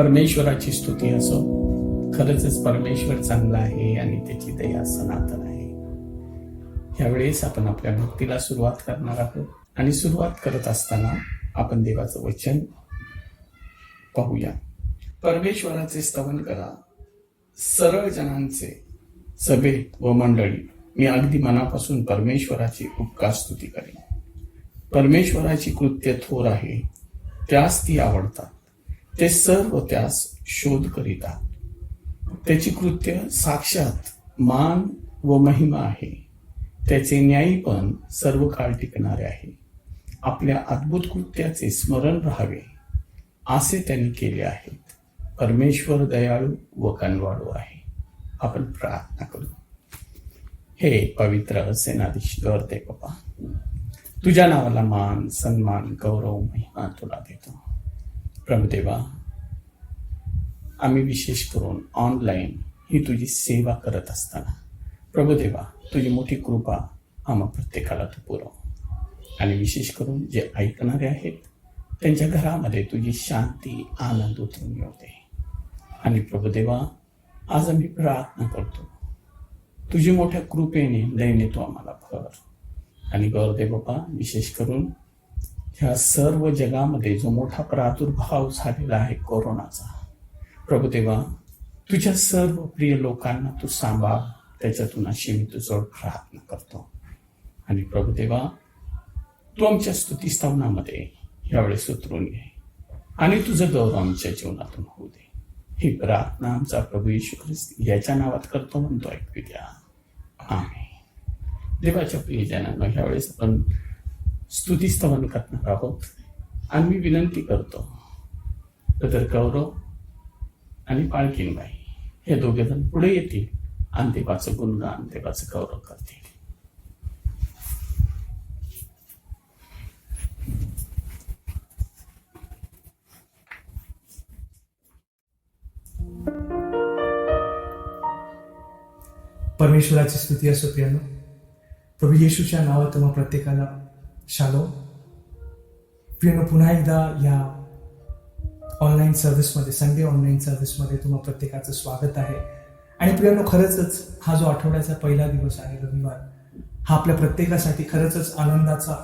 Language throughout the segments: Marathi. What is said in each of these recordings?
परमेश्वराची स्तुती असो. खरंच परमेश्वर चांगला आहे आणि त्याची दया सनातन आहे. ह्यावेळेस आपण आपल्या भक्तीला सुरुवात करणार आहोत आणि सुरुवात करत असताना आपण देवाचं वचन पाहूया. परमेश्वराचे स्तवन करा, सरळ जनांचे सभे व मंडळी. मी अगदी मनापासून परमेश्वराची उपकार स्तुती करेन. परमेश्वराची कृत्य थोर आहे, त्यास ती आवडतात. ते सर्व त्यास शोध करीतात. त्याची कृत्य साक्षात मान व महिमा आहे. त्याचे न्यायी पण सर्व काळ टिकणारे आहे. आपल्या अद्भुत कृत्याचे स्मरण राहावे असे त्यांनी केले आहे. परमेश्वर दयाळू व कनवाळू आहे. आपण प्रार्थना करू. हे पवित्र सेनाधीश्वर देवबापा, तुझ्या नावाला मान, सन्मान, गौरव, महिमा तुला देतो. प्रभुदेवा, आम्ही विशेष करून ऑनलाईन ही तुझी सेवा करत असताना प्रभुदेवा, तुझी मोठी कृपा आम्हा प्रत्येकाला तू पुरव. आणि विशेष करून जे ऐकणारे आहेत त्यांच्या घरामध्ये तुझी शांती, आनंद उतरून येऊ दे. आणि प्रभुदेवा, आज आम्ही प्रार्थना करतो, तुझी मोठ्या कृपेने दयेने तू आम्हाला भर. आणि गौरदेव बाबा, विशेष करून ह्या सर्व जगामध्ये जो मोठा प्रादुर्भाव झालेला आहे कोरोनाचा, प्रभुदेवा, तुझ्या सर्व प्रिय लोकांना तू सांभाळ. त्याच्यातून अशी मी तुझ्यावर प्रार्थना करतो. आणि प्रभुदेवा, तू आमच्या स्तुतीस्तवनामध्ये यावेळेस उतरून ये आणि तुझं गौरव आमच्या जीवनातून होऊ दे. ही प्रार्थना आमचा प्रभू येशू ख्रिस्त याच्या नावात करतो म्हणतो, ऐकू द्या. आमेन. देवाच्या प्रियजनांना ह्यावेळेस आपण स्तुतीस्तवन करणार आहोत. आणि मी विनंती करतो, ब्रदर गौरव आणि पाळकीनबाई हे दोघे जण पुढे येतील आणि देवाचं गुणगान, देवाचं गौरव करतील. परमेश्वराची स्तुती असो. प्रियानो, प्रभू येशूच्या नावात तुम्हा प्रत्येकाला शालोम. प्रियानो, पुन्हा एकदा या ऑनलाईन सर्व्हिसमध्ये, संडे ऑनलाईन सर्व्हिसमध्ये तुम्हा प्रत्येकाचं स्वागत आहे. आणि प्रियानो, खरंच हा जो आठवड्याचा पहिला दिवस आहे, रविवार, हा आपल्या प्रत्येकासाठी खरंच आनंदाचा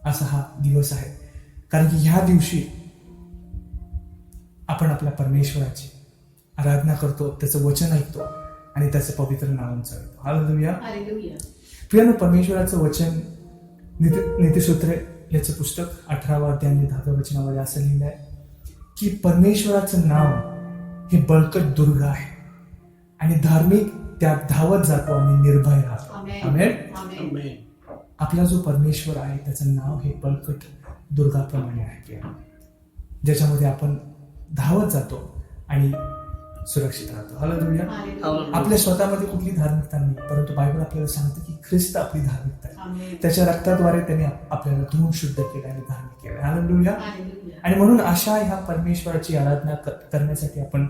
असा हा दिवस आहे. कारण की ह्या दिवशी आपण आपल्या परमेश्वराची आराधना करतो, त्याचं वचन ऐकतो आणि त्याचं पवित्र नाव उच्चारतो. हालेलुया. प्रियानो, परमेश्वराचं वचन नीतिसूत्रे याचं पुस्तक 18 अध्याय 10 वचनामध्ये असं लिहिलं आहे की परमेश्वराचं नाव हे बळकट दुर्ग आहे आणि धार्मिक त्यात धावत जातो आणि निर्भय राहतो. आमेन. आपला जो परमेश्वर आहे त्याचं नाव हे बळकट दुर्गाप्रमाणे आहे, ज्याच्यामध्ये आपण धावत जातो आणि सुरक्षित राहतो. हालेलुया. आपल्या स्वतःमध्ये कुठली धार्मिकता नाही, परंतु बायबल आपल्याला सांगते की ख्रिस्त आपली धार्मिकता आहे. त्याच्या रक्ताद्वारे त्याने आपल्याला धुवून शुद्ध केलं आणि धार्मिक केलं. हालेलुया. आणि म्हणून अशा ह्या परमेश्वराची आराधना करण्यासाठी आपण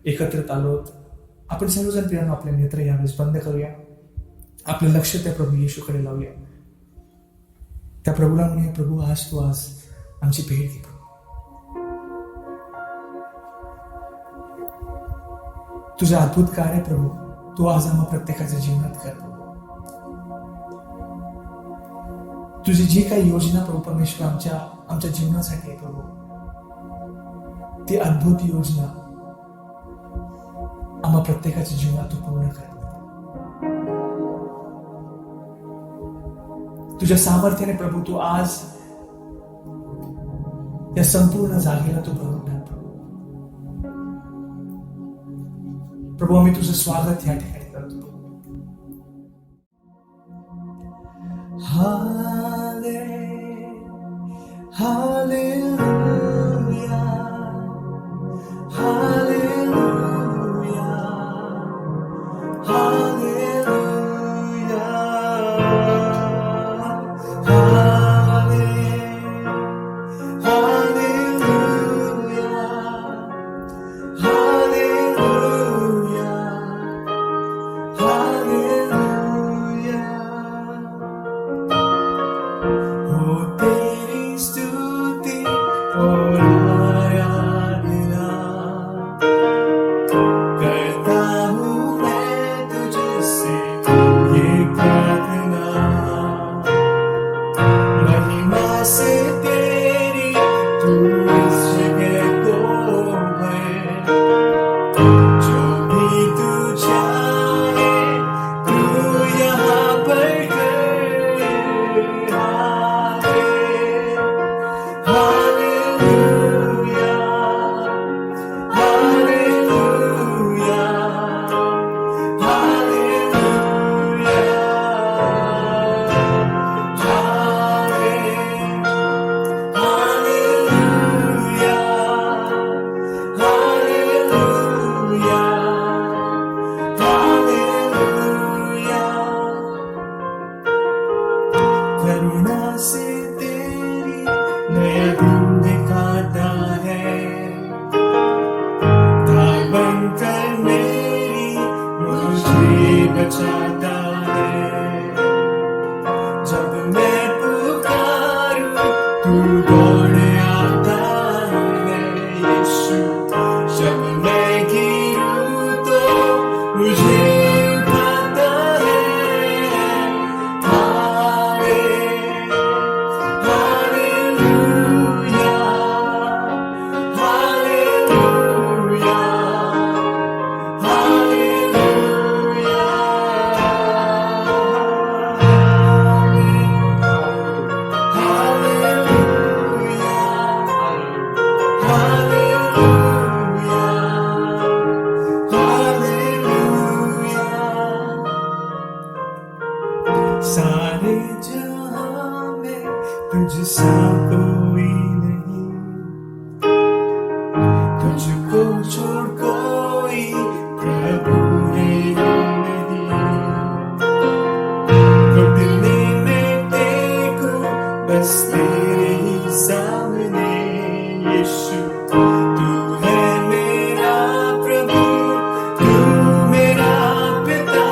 एकत्रित आलो. आपण सर्वजण प्रियानो आपले नेत्र यावेळेस बंद करूया. आपलं लक्ष त्या प्रभू येशूकडे लावूया. त्या प्रभूला म्हणूया, प्रभू आज तू आमची भेट घे. तुझं अद्भुत कार्य प्रभू तू आज आम्हा प्रत्येकाच्या जीवनात कर. तुझी जी काही योजना प्रभू परमेश्वर आमच्या जीवनासाठी आहे प्रभू, ती अद्भुत योजना आम्हा प्रत्येकाच्या जीवनात तू पूर्ण कर. तुझ्या सामर्थ्याने प्रभू तू आज या संपूर्ण जागेला तू भरून टाक. प्रभू, आम्ही तुझं स्वागत या ठिकाणी करतो. तेरी स्तुति जाता है। जब मैं पुकारूं तू दौड़ आता है यीशु। जब मैं गिरूं तो मुझे उठाता है। हालेलुया, हालेलुया, सारे जहां में तुझसा कोई नहीं, तुझको छोड़ कोई प्रभु है नहीं। घुटने में टेको बस तेरे ही सामने यीशु। तू है मेरा प्रभु, तू मेरा पिता।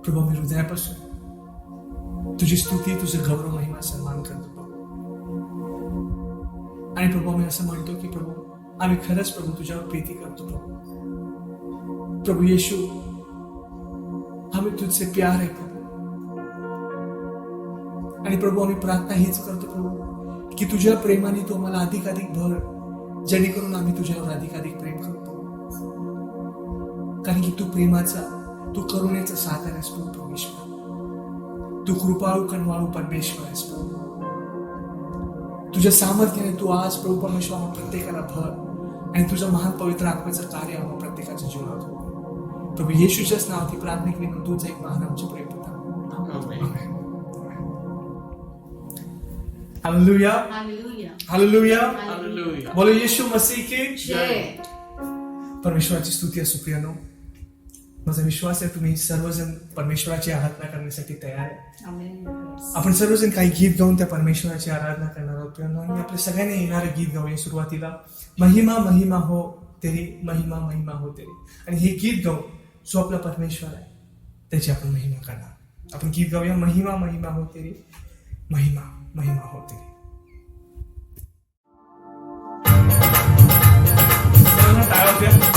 प्रभू, आम्ही हृदयापासून तुझी स्तुती, तुझं गौरव, महिमा, सन्मान करतो प्रभू. आणि प्रभू, आम्ही असं म्हणतो की प्रभू, आम्ही खरंच प्रभू तुझ्यावर प्रीती करतो प्रभू. प्रभू येशू, आम्ही तुझसे प्यार आहे प्रभू. आणि प्रभू, आम्ही प्रार्थना हीच करतो प्रभू की तुझ्या प्रेमाने तू आम्हाला अधिकाधिक भर, जेणेकरून आम्ही तुझ्यावर अधिकाधिक प्रेम करतो. कारण की तू प्रेमाचा, तू करुणेचा सागर आहेस प्रभू परमेश्वर. तू कृपाळू, कणवाळू परमेश्वर आहेस प्रभू. तुझ्या सामर्थ्याने तू आज प्रभू परमेश्वर आम्हा प्रत्येकाला भर आणि तुझं महान पवित्र आत्म्याचं कार्य आम्हा प्रत्येकाच्या जीवनात हो. प्रभू येशूच्याच नावाची प्रार्थना केली म्हणून तुझं एक महान आमचे प्रेम होता. Hallelujah, hallelujah, hallelujah. बोलो येशू मसीह की जय. परमेश्वराची स्तुती असो प्रियानो. माझा विश्वास आहे तुम्ही सर्वजण परमेश्वराची आराधना करण्यासाठी तयार आहे. आपण सर्वजण काही गीत गाऊन त्या परमेश्वराची आराधना करणार आहोत प्रियानो. आणि आपल्या सगळ्यांनी येणारे गीत गाऊया. सुरुवातीला महिमा महिमा हो तेरी, महिमा महिमा हो तेरी. आणि हे गीत गाऊन जो आपला परमेश्वर आहे त्याची आपण महिमा करणार. आपण गीत गाऊया. महिमा महिमा हो तेरी, महिमा महिमा हो तेरी. सर्वांना टाळ्या वाजवूया.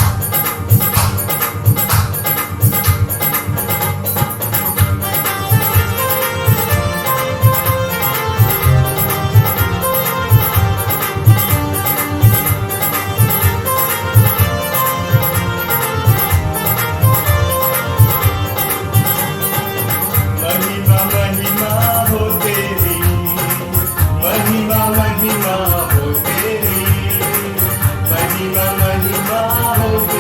महिमा हो तेरी, महिमा महिमा हो तेरी.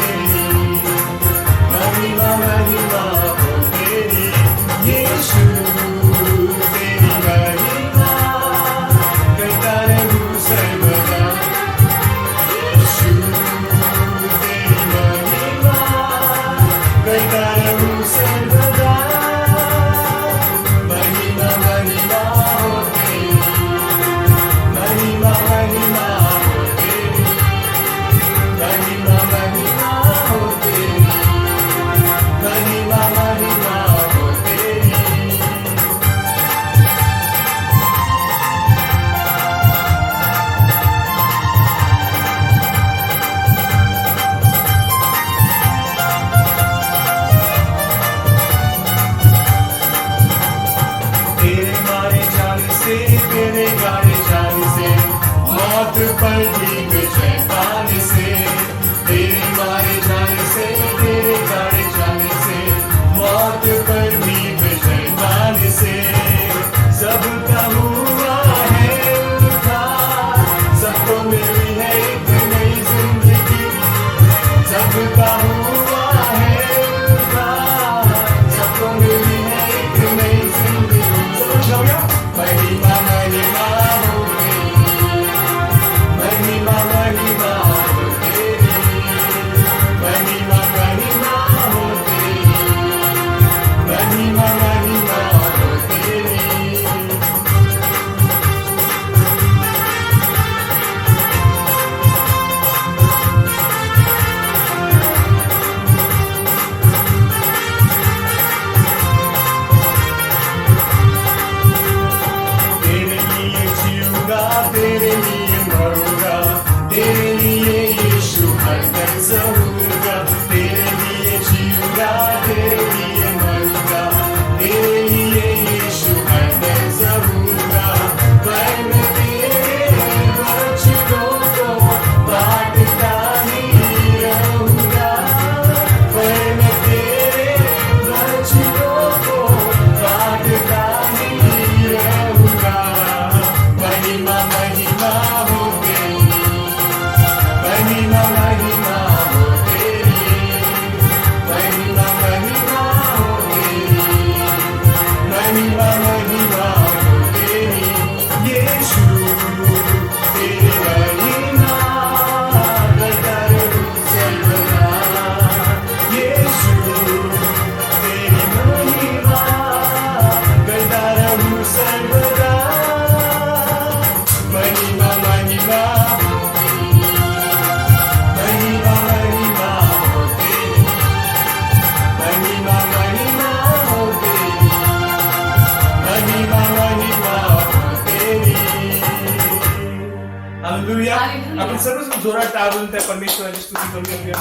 आपण सर्वजण जोरात टाळून त्या परमेश्वराची स्तुती करूया,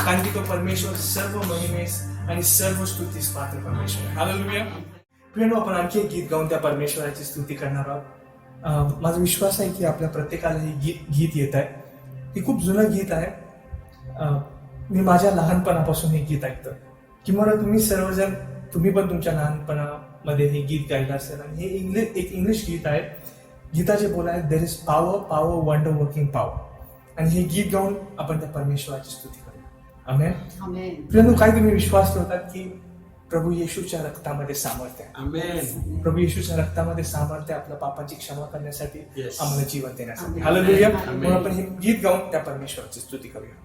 कारण की तो परमेश्वर सर्व महिमेस आणि सर्व स्तुतीस पात्र परमेश्वर आहे. हालेलुया. प्रिय आपण आणखी एक गीत गाऊन त्या परमेश्वराची स्तुती करणार आहोत. माझा विश्वास आहे की आपल्या प्रत्येकाला हे गीत येत आहे. हे खूप जुनं गीत आहे. मी माझ्या लहानपणापासून हे गीत ऐकतो. किंवा तुम्ही पण तुमच्या लहानपणामध्ये हे गीत गायलं असेल. आणि हे एक इंग्लिश गीत आहे. गीताचे बोल आहे, there is power, power, wonder working power. आणि हे गीत गाऊन आपण त्या परमेश्वराची स्तुती करूया. आमेन. प्रिय काय तुम्ही विश्वास ठेवतात की प्रभू येशूच्या रक्तामध्ये सामर्थ्य आहे. प्रभू येशूच्या रक्तामध्ये सामर्थ्य आपल्या पापाची क्षमा करण्यासाठी, आम्हाला जीवन देण्यासाठी. हालेलुया. म्हणून आपण हे गीत गाऊन त्या परमेश्वराची स्तुती करूया.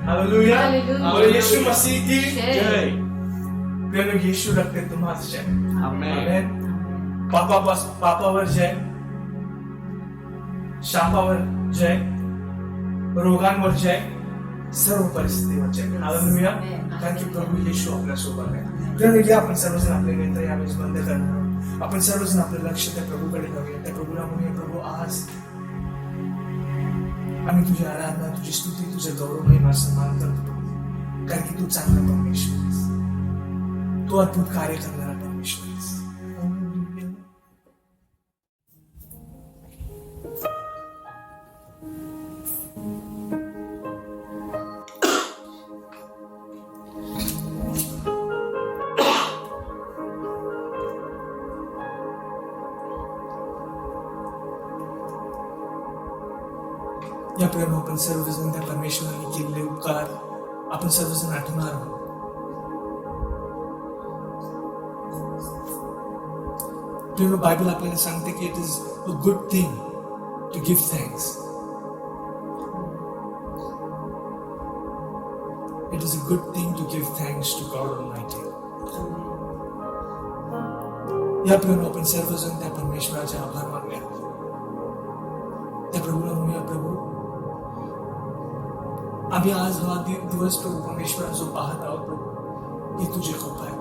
हालेलुया. बोलो यीशु मसीह की जय. प्रिय यीशु रक्त तुम्हास जय. आमेन. पापावर जय, शापावर जय, रोगांवर जय, सर्व परिस्थितीवर जय. हालेलुया. कारण की प्रभू येशू आपल्या सोबत आहे. प्रिय आपण सर्वजण आपले नेत्र यावेळेस बंद करणार. आपण सर्वजण आपलं लक्ष त्या प्रभूकडे लावूया. त्या प्रभूला म्हणूया, प्रभू आज आम्ही तुझी आराधना, तुझी स्तुती, तुझे गौरव महिमा सन्मान करतो, कारण की तू चांगला परमेश्वर आहेस, तू अद्भुत कार्य करणारा परमेश्वर आहेस. या प्रेम आपण सर्वजण त्या परमेश्वराने केलेले उपकार आपण सर्वजण आठवणार आहोत. प्रेम, बायबल आपल्याला सांगते की it is a good thing to give thanks. It is a good thing to give thanks to God almighty. या प्रेम आपण सर्वजण त्या परमेश्वराचे आभार मानूया. त्या प्रभूला म्हणूया, प्रभू आम्ही आज हा दिवस प्रभू परमेश्वर जो पाहत आहोत प्रभू, ही तुझी कृपा आहे.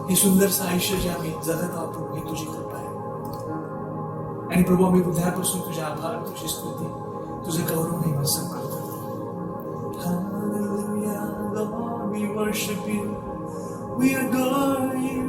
हे सुंदरसं आयुष्य जे आम्ही जगत आहोत प्रभू, ही तुझी कृपा आहे. आणि प्रभू आम्ही हृदयापासून तुझे आभार, तुझी स्तुती, तुझे गौरव महिमा सन्मान करतो. Hallelujah, Lord, we worship you, we adore you.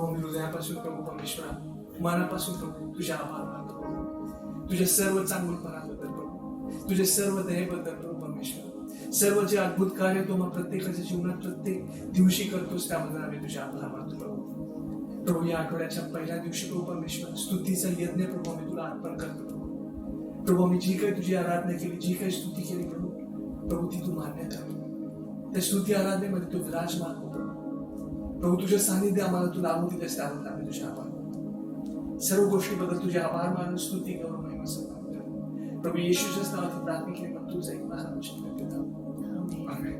प्रभू मी हृदयापासून प्रभू परमेश्वरा मनापासून प्रभू तुझे आभार मानतो प्रभू. तुझ्या सर्व चांगुलपणाबद्दल प्रभू, तुझ्या सर्व दयेबद्दल प्रभू परमेश्वर, सर्व जे अद्भुत कार्य तू मग प्रत्येकाच्या जीवनात प्रत्येक दिवशी करतोस त्याबद्दल आम्ही तुझे आभार मानतो प्रभू. प्रभू या आठवड्याच्या पहिल्या दिवशी प्रभू परमेश्वर स्तुतीचा यज्ञ प्रभू आम्ही तुला अर्पण करतो प्रभू. प्रभू आम्ही जी काही तुझी आराधना केली, जी काही स्तुती केली प्रभू, प्रभू ती तू मान्य कर. त्या स्तुती आराधनेमध्ये तू विराजमान हो प्रभू. प्रभू तुझे सानिध्य आम्हाला तू लावून दिलेस त्याबद्दल आम्ही तुझे आभार मानतो. सर्व गोष्टीबद्दल तुझे आभार मानून स्तुती गौरव महिमा सन्मान करतो. प्रभू येशूच्याच नावात प्रार्थना केली मग तूच एक महान पिता. आमेन.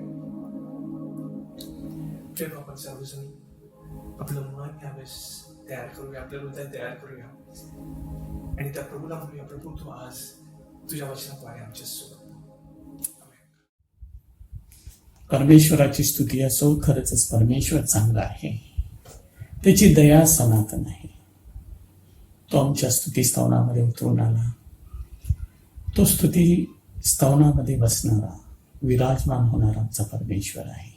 प्रेम आपण सर्वजण आपलं मन यावेळेस तयार करूया, आपलं हृदय तयार करूया आणि त्या प्रभूला म्हणूया, प्रभू तू आज तुझ्या वचनाद्वारे आमच्या सोबत. परमेश्वराची स्तुती असो. खरंच परमेश्वर चांगला आहे, त्याची दया सनातन आहे. तो आमच्या स्तुती स्तवनामध्ये उतरून आला. तो स्तुती स्तवनामध्ये बसणारा, विराजमान होणारा आमचा परमेश्वर आहे.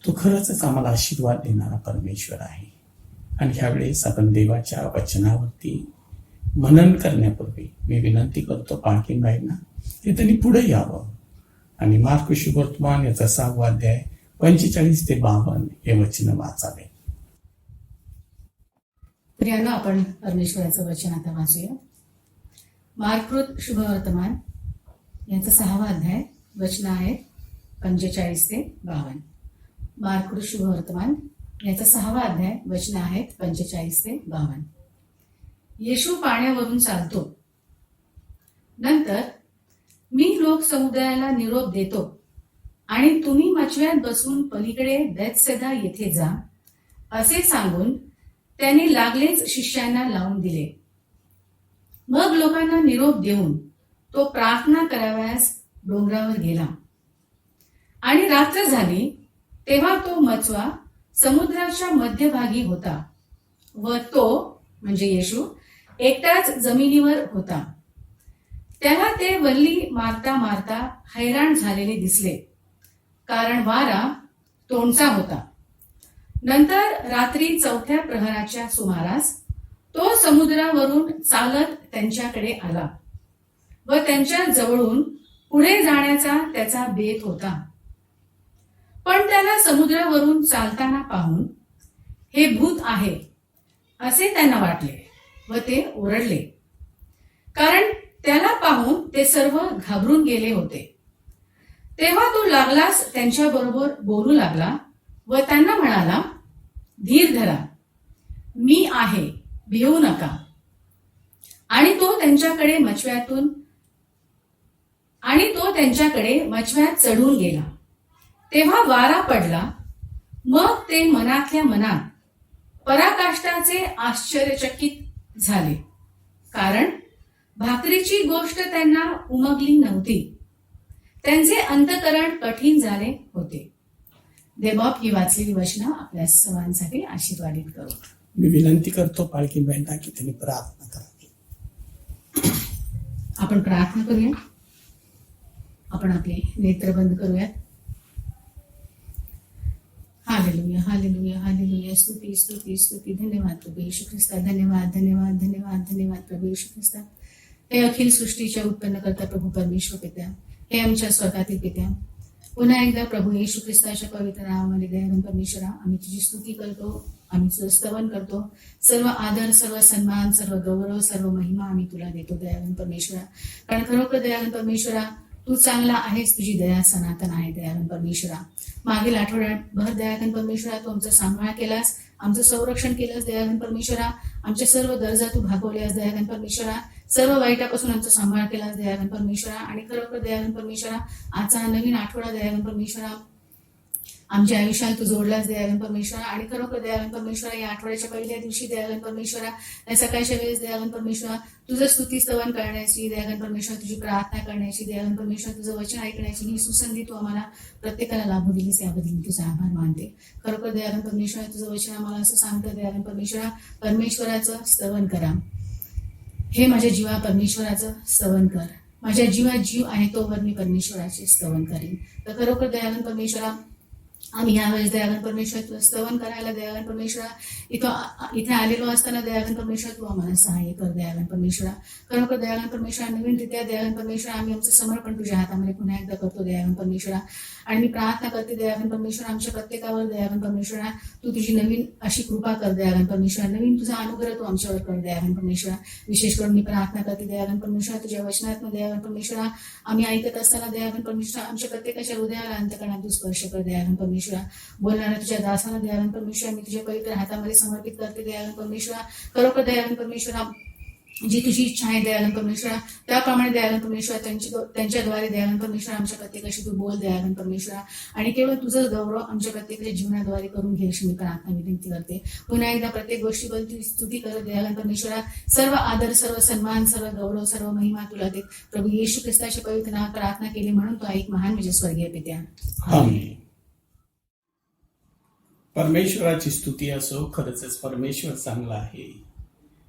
तो खरंच आम्हाला आशीर्वाद देणारा परमेश्वर आहे. आणि ह्यावेळेस आपण देवाच्या वचनावरती मनन करण्यापूर्वी मी विनंती करतो पालखीबाईंना की त्यांनी पुढे यावं आणि मार्क शुभवर्तमान याचा 6वा अध्याय 45 ते 52 हे वचन वाचावे. प्रियांनो, आपण परमेश्वराचं वचन आता वाचूया. मार्कृत शुभवर्तमान यांचा 6वा अध्याय वचन आहे 45 ते 52. मार्कृत शुभवर्तमान याचा 6वा अध्याय वचन आहेत 45 ते 52. येशू पाण्यावरून चालतो. नंतर मी लोक समुदायाला निरोप देतो आणि तुम्ही मचव्यात बसून पलीकडे बेथसेदा येथे जा असे सांगून त्यांनी लागलेच शिष्यांना लावून दिले. मग लोकांना निरोप देऊन तो प्रार्थना करावयास डोंगरावर गेला. आणि रात्र झाली तेव्हा तो मचवा समुद्राच्या मध्यभागी होता व तो म्हणजे येशू एकटाच जमिनीवर होता. त्याला ते वल्ली मारता मारता हैराण झालेले दिसले, कारण वारा तोंडचा होता. नंतर रात्री 4थ्या प्रहराच्या सुमारास तो समुद्रावरून चालत त्यांच्याकडे आला व त्यांच्या जवळून पुढे जाण्याचा त्याचा बेत होता. पण त्याला समुद्रावरून चालताना पाहून हे भूत आहे असे त्यांना वाटले व ते ओरडले, कारण त्याला पाहून ते सर्व घाबरून गेले होते. तेव्हा तो लागलाच त्यांच्याबरोबर बोलू लागला व त्यांना म्हणाला, धीर धरा, मी आहे, भिवू नका. आणि तो त्यांच्याकडे मचव्यात चढून गेला. तेव्हा वारा पडला. मग ते मनातल्या मनात पराकाष्ठाचे आश्चर्यचकित झाले, कारण भाकरीची गोष्ट त्यांना उमगली नव्हती. त्यांचे अंतःकरण कठीण झाले होते. देवबाप ही वाचलेली वचनं आपल्या सर्वांसाठी आशीर्वादित करू. मी विनंती करतो पालखीबाईंना की त्यांनी प्रार्थना करावी. आपण प्रार्थना करूया. आपण आपले नेत्र बंद करूयात. Hallelujah, hallelujah, hallelujah. स्तुती स्तुती स्तुती. धन्यवाद प्रभू येशू ख्रिस्ता. धन्यवाद धन्यवाद धन्यवाद धन्यवाद प्रभू येशू ख्रिस्ता. हे अखिल सृष्टीच्या उत्पन्न करता प्रभू परमेश्वर पित्या, हे आमच्या स्वर्गातील पित्या, पुन्हा एकदा प्रभू येशू ख्रिस्ताच्या पवित्र नावामध्ये दयावान परमेश्वरा, आम्ही तुझी स्तुती करतो, आम्ही तुझं स्तवन करतो. सर्व आदर, सर्व सन्मान, सर्व गौरव, सर्व महिमा आम्ही तुला देतो दयावान परमेश्वरा. कारण खरोखर दयावान परमेश्वरा तू चांगला आहेस, तुझी दया सनातन आहे दयावान परमेश्वरा. मागील आठवड्याभर दयावान परमेश्वरा तू आमचा सांभाळ केलास, आमचं संरक्षण केलंस दयावान परमेश्वरा. आमच्या सर्व गरजा तू भागवल्यास दयावान परमेश्वरा. सर्व वाईटापासून आमचा सांभाळ केलास दयावान परमेश्वरा. आणि खरोखर दयावान परमेश्वरा आजचा नवीन आठवडा दयावान परमेश्वरा आमच्या आयुष्यात तू जोडलास दयावान परमेश्वरा. आणि खरोखर दयावान परमेश्वरा या आठवड्याच्या पहिल्या दिवशी दयावान परमेश्वरा या सकाळच्या वेळेस दयावान परमेश्वरा तुझं स्तुती स्तवन करण्याची दयावान परमेश्वरा, तुझी प्रार्थना करण्याची दयावान परमेश्वरा, तुझं वचन ऐकण्याची ही सुसंधी तू आम्हाला प्रत्येकाला लाभू दिलीस, याबद्दल मी तुझा आभार मानते. खरोखर दयावान परमेश्वरा तुझं वचन आम्हाला असं सांगतं दयावान परमेश्वरा, परमेश्वराचं स्तवन करा. हे माझ्या जीवा परमेश्वराचं स्तवन कर. माझ्या जीवात जीव आहे तोवर मी परमेश्वराचे स्तवन करेन. तर खरोखर दयावान परमेश्वरा आम्ही यावेळेस दयावान परमेश्वर तुला स्तवन करायला दयावान परमेश्वरा इथे आलेलो असताना दयावान परमेश्वर तू आम्हाला सहाय्य कर दयावान परमेश्वरा. खरोखर दयावान परमेश्वरा नवीनरित्या दयावान परमेश्वरा आम्ही आमचं समर्पण तुझ्या हातामध्ये पुन्हा एकदा करतो दयावान परमेश्वरा. आणि मी प्रार्थना करते दयावान परमेश्वरा आमच्या प्रत्येकावर दयावान परमेश्वरा तू तुझी नवीन अशी कृपा कर दयावान परमेश्वरा. नवीन तुझा अनुग्रह तू आमच्यावर कर दयावान परमेश्वरा. विशेष करून मी प्रार्थना करते दयावान परमेश्वरा तुझ्या वचनात दयावान परमेश्वरा आम्ही ऐकत असताना दयावान परमेश्वरा आमच्या प्रत्येकाच्या हृदयाला अंतकरणात तू स्पर्श कर दयावान परमेश्वरा. बोलणारा तुझ्या दासाला दयावान परमेश्वरा मी तुझ्या पवित्र हातामध्ये समर्पित करते दयावान परमेश्वरा. खरोखर दयावान परमेश्वरा जी तुझी इच्छा आहे दयावान परमेश्वरा त्याप्रमाणे दयावान परमेश्वरा त्यांच्याद्वारे दयावान परमेश्वरा आमच्या प्रत्येकाशी तू बोल दयावान परमेश्वरा. आणि केवळ तुझं गौरव आमच्या प्रत्येकाच्या जीवनाद्वारे करून घ्यायची मी प्रार्थना विनंती करते. पुन्हा एकदा प्रत्येक गोष्टीबद्दल तुझी स्तुती करत दयावान परमेश्वरा. सर्व आदर सर्व सन्मान सर्व गौरव सर्व महिमा तुला दे. प्रभू येशू ख्रिस्ताच्या पवित्र नावात प्रार्थना केली म्हणून तो ऐक महान म्हणजे स्वर्गीय पित्या. आमेन. परमेश्वराची स्तुती असो. खरंच परमेश्वर चांगला आहे,